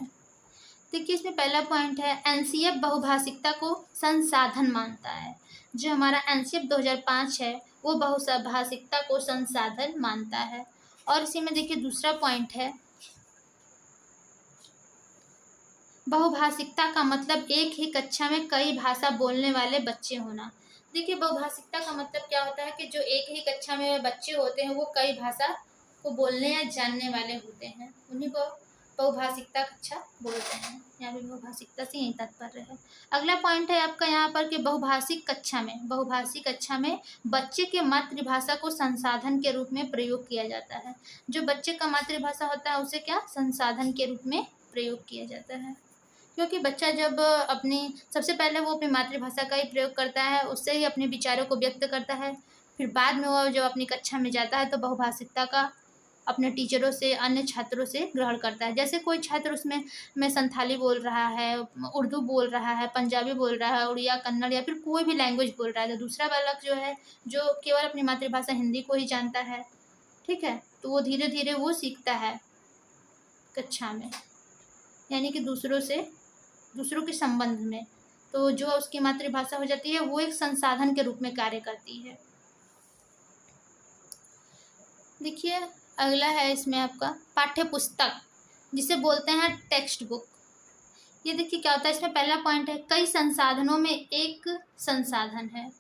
देखिए, इसमें पहला पॉइंट है, एनसीएफ बहुभाषिकता को संसाधन मानता है। जो हमारा एनसीएफ 2005 है वो बहुभाषिकता को संसाधन मानता है। और इसी में देखिए दूसरा पॉइंट है, बहुभाषिकता का मतलब एक ही कक्षा में कई भाषा बोलने वाले बच्चे होना। देखिए, बहुभाषिकता का मतलब क्या होता है कि जो एक ही कक्षा में बच्चे होते हैं वो कई भाषा को बोलने या जानने वाले होते हैं, उन्हीं को बहुभाषिकता कक्षा बोलते हैं। यहाँ पे बहुभाषिकता से यही तात्पर्य है। अगला पॉइंट है आपका यहाँ पर कि बहुभाषिक कक्षा में बच्चे के मातृभाषा को संसाधन के रूप में प्रयोग किया जाता है। जो बच्चे का मातृभाषा होता है उसे क्या संसाधन के रूप में प्रयोग किया जाता है, क्योंकि बच्चा जब सबसे पहले वो अपनी मातृभाषा का ही प्रयोग करता है, उससे ही अपने विचारों को व्यक्त करता है। फिर बाद में वो जब अपनी कक्षा में जाता है तो बहुभाषिकता का अपने टीचरों से अन्य छात्रों से ग्रहण करता है। जैसे कोई छात्र उसमें में संथाली बोल रहा है, उर्दू बोल रहा है, पंजाबी बोल रहा है, उड़िया कन्नड़ या फिर कोई भी लैंग्वेज बोल रहा है, तो दूसरा बालक जो है जो केवल अपनी मातृभाषा हिंदी को ही जानता है, ठीक है, तो वो धीरे धीरे वो सीखता है कक्षा में, यानी कि दूसरों के संबंध में। तो जो उसकी मातृभाषा हो जाती है वो एक संसाधन के रूप में कार्य करती है। देखिए, अगला है इसमें आपका पाठ्य पुस्तक, जिसे बोलते हैं टेक्स्ट बुक। ये देखिए क्या होता है, इसमें पहला पॉइंट है, कई संसाधनों में एक संसाधन है।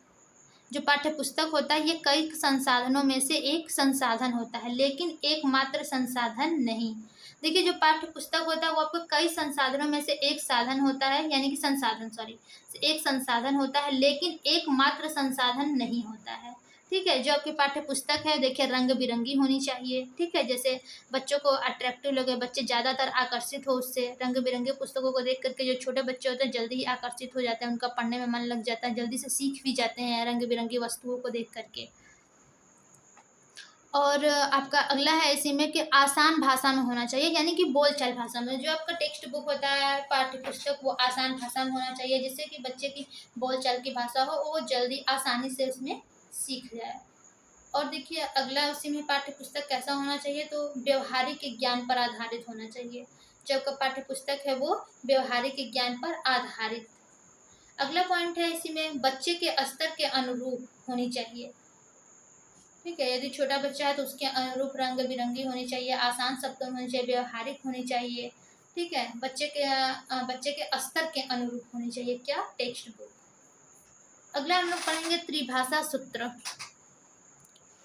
जो पाठ्य पुस्तक होता है ये कई संसाधनों में से एक संसाधन होता है, लेकिन एकमात्र संसाधन नहीं। देखिए, जो पाठ्य पुस्तक होता है वो आपको कई संसाधनों में से एक साधन होता है, यानी कि एक संसाधन होता है, लेकिन एकमात्र संसाधन नहीं होता है। ठीक है, जो आपकी पाठ्य पुस्तक है देखिए रंग बिरंगी होनी चाहिए। ठीक है, जैसे बच्चों को अट्रैक्टिव लगे, बच्चे ज़्यादातर आकर्षित हो उससे, रंग बिरंगे पुस्तकों को देख करके जो छोटे बच्चे होते हैं जल्दी ही आकर्षित हो जाते हैं, उनका पढ़ने में मन लग जाता है, जल्दी से सीख भी जाते हैं रंग बिरंगी वस्तुओं को देख करके। और आपका अगला है इसी में कि आसान भाषा में होना चाहिए, यानी कि बोलचाल भाषा में। जो आपका टेक्स्ट बुक होता है पाठ्य पुस्तक वो आसान भाषा में होना चाहिए, जिससे कि बच्चे की बोलचाल की भाषा हो वो जल्दी आसानी से उसमें सीख जाए। और देखिए अगला उसी में पाठ्य पुस्तक कैसा होना चाहिए, तो व्यवहारिक ज्ञान पर आधारित होना चाहिए। जो आपका पाठ्य पुस्तक है वो व्यवहारिक ज्ञान पर आधारित। अगला पॉइंट है इसी में बच्चे के स्तर के अनुरूप होनी चाहिए। ठीक है, यदि छोटा बच्चा है तो उसके अनुरूप रंग बिरंगी होनी चाहिए, आसान शब्दों में होनी चाहिए, व्यवहारिक होनी चाहिए। ठीक है, बच्चे के स्तर के अनुरूप होनी चाहिए क्या टेक्स्ट बुक। अगला हम लोग पढ़ेंगे त्रिभाषा सूत्र।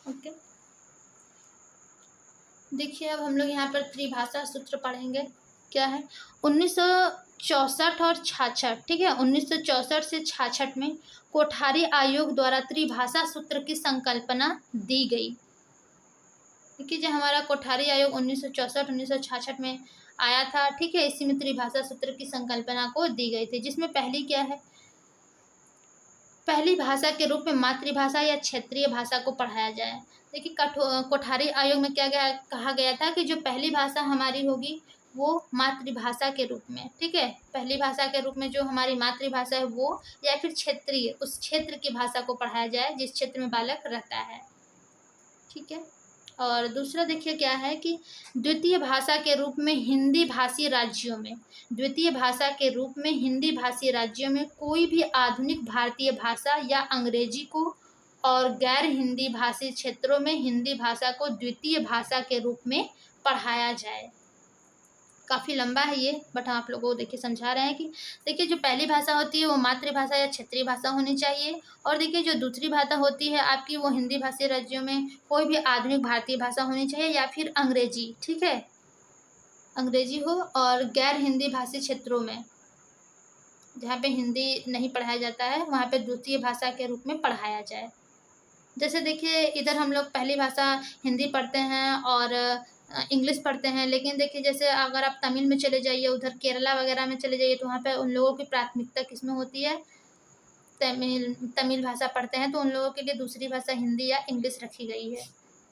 ओके, देखिए अब हम लोग यहाँ पर त्रिभाषा सूत्र पढ़ेंगे। क्या है 1964 और 66, ठीक है, 1964 से 66 में कोठारी आयोग द्वारा त्रिभाषा सूत्र की संकल्पना दी गई। देखिए जो हमारा कोठारी आयोग 1964-1966 में आया था, ठीक है, इसी में त्रिभाषा सूत्र की संकल्पना को दी गई थी, जिसमें पहली क्या है, पहली भाषा के रूप में मातृभाषा या क्षेत्रीय भाषा को पढ़ाया जाए। देखिए कोठारी आयोग में कहा गया था कि जो पहली भाषा हमारी होगी वो मातृभाषा के रूप में, ठीक है, पहली भाषा के रूप में जो हमारी मातृभाषा है वो, या फिर क्षेत्रीय, उस क्षेत्र की भाषा को पढ़ाया जाए जिस क्षेत्र में बालक रहता है, ठीक है। और दूसरा देखिए क्या है कि द्वितीय भाषा के रूप में हिंदी भाषी राज्यों में, द्वितीय भाषा के रूप में हिंदी भाषी राज्यों में कोई भी आधुनिक भारतीय भाषा या अंग्रेजी को, और गैर हिंदी भाषी क्षेत्रों में हिंदी भाषा को द्वितीय भाषा के रूप में पढ़ाया जाए। काफ़ी लंबा है ये, बट हम आप लोगों को देखिए समझा रहे हैं कि देखिए जो पहली भाषा होती है वो मातृभाषा या क्षेत्रीय भाषा होनी चाहिए, और देखिए जो दूसरी भाषा होती है आपकी वो हिंदी भाषी राज्यों में कोई भी आधुनिक भारतीय भाषा होनी चाहिए या फिर अंग्रेजी, ठीक है, अंग्रेजी हो, और गैर हिंदी भाषी क्षेत्रों में जहाँ पे हिंदी नहीं पढ़ाया जाता है वहाँ पे द्वितीय भाषा के रूप में पढ़ाया जाए। जैसे देखिए इधर हम लोग पहली भाषा हिंदी पढ़ते हैं और इंग्लिश पढ़ते हैं, लेकिन देखिए जैसे अगर आप तमिल में चले जाइए, उधर केरला वगैरह में चले जाइए, तो वहाँ पे उन लोगों की प्राथमिकता किस में होती है, तमिल भाषा पढ़ते हैं, तो उन लोगों के लिए दूसरी भाषा हिंदी या इंग्लिश रखी गई है,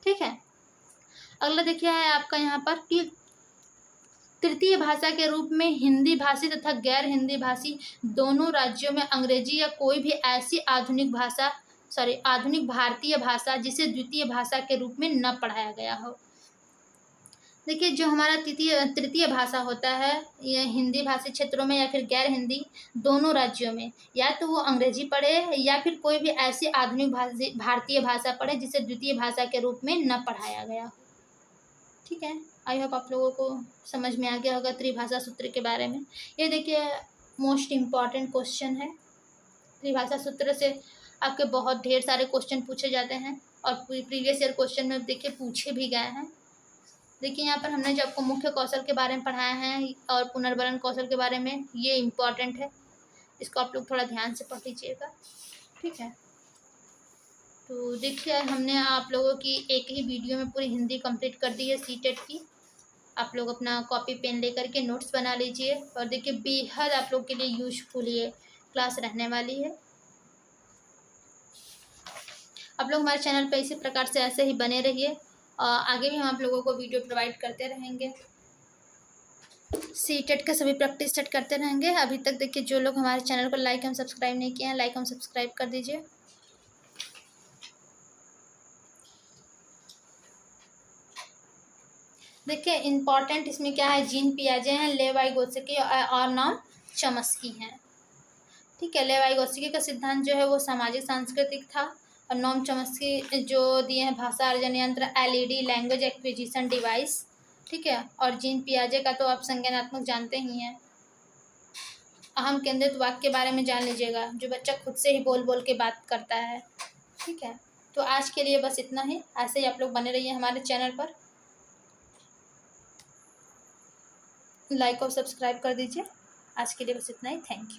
ठीक है। अगला देखिए है आपका यहाँ पर कि तृतीय भाषा के रूप में हिंदी भाषी तथा गैर हिंदी भाषी दोनों राज्यों में अंग्रेजी या कोई भी ऐसी आधुनिक भारतीय भाषा जिसे द्वितीय भाषा के रूप में न पढ़ाया गया हो। देखिए जो हमारा तृतीय भाषा होता है यह हिंदी भाषी क्षेत्रों में या फिर गैर हिंदी दोनों राज्यों में, या तो वो अंग्रेजी पढ़े या फिर कोई भी ऐसी आधुनिक भारतीय भाषा पढ़े जिसे द्वितीय भाषा के रूप में न पढ़ाया गया हो, ठीक है। आई होप आप लोगों को समझ में आ गया होगा त्रिभाषा सूत्र के बारे में। ये देखिए मोस्ट इम्पॉर्टेंट क्वेश्चन है, त्रिभाषा सूत्र से आपके बहुत ढेर सारे क्वेश्चन पूछे जाते हैं और प्रीवियस ईयर क्वेश्चन में देखिए पूछे भी गए हैं। देखिए यहाँ पर हमने जो आपको मुख्य कौशल के बारे में पढ़ाया है और पुनर्वलन कौशल के बारे में, ये इम्पॉर्टेंट है, इसको आप लोग थोड़ा ध्यान से पढ़ लीजिएगा, ठीक है। तो देखिए हमने आप लोगों की एक ही वीडियो में पूरी हिंदी कंप्लीट कर दी है सीटेट की। आप लोग अपना कॉपी पेन लेकर के नोट्स बना लीजिए, और देखिए बेहद आप लोग के लिए यूजफुल ये क्लास रहने वाली है। आप लोग हमारे चैनल पर इसी प्रकार से ऐसे ही बने रहिए, और आगे भी हम आप लोगों को वीडियो प्रोवाइड करते रहेंगे, सीटेट का सभी प्रैक्टिस सेट करते रहेंगे। अभी तक देखिए जो लोग हमारे चैनल को लाइक एवं सब्सक्राइब नहीं किए हैं, लाइक एवं सब्सक्राइब कर दीजिए। देखिए इम्पॉर्टेंट इसमें क्या है, जीन पियाजे हैं, लेवाइगोत्स्की और नॉम चॉम्स्की हैं, ठीक है। लेवाइगोत्स्की का सिद्धांत जो है वो सामाजिक सांस्कृतिक था, और नॉम चॉम्स्की जो दिए हैं भाषा अर्जन यंत्र, एलईडी लैंग्वेज एक्विजिशन डिवाइस, ठीक है। और जीन पियाजे का तो आप संज्ञानात्मक जानते ही हैं। अहम केंद्रित वाक्य के बारे में जान लीजिएगा, जो बच्चा खुद से ही बोल बोल के बात करता है, ठीक है। तो आज के लिए बस इतना ही, ऐसे ही आप लोग बने रहिए हमारे चैनल पर, लाइक और सब्सक्राइब कर दीजिए। आज के लिए बस इतना ही, थैंक यू।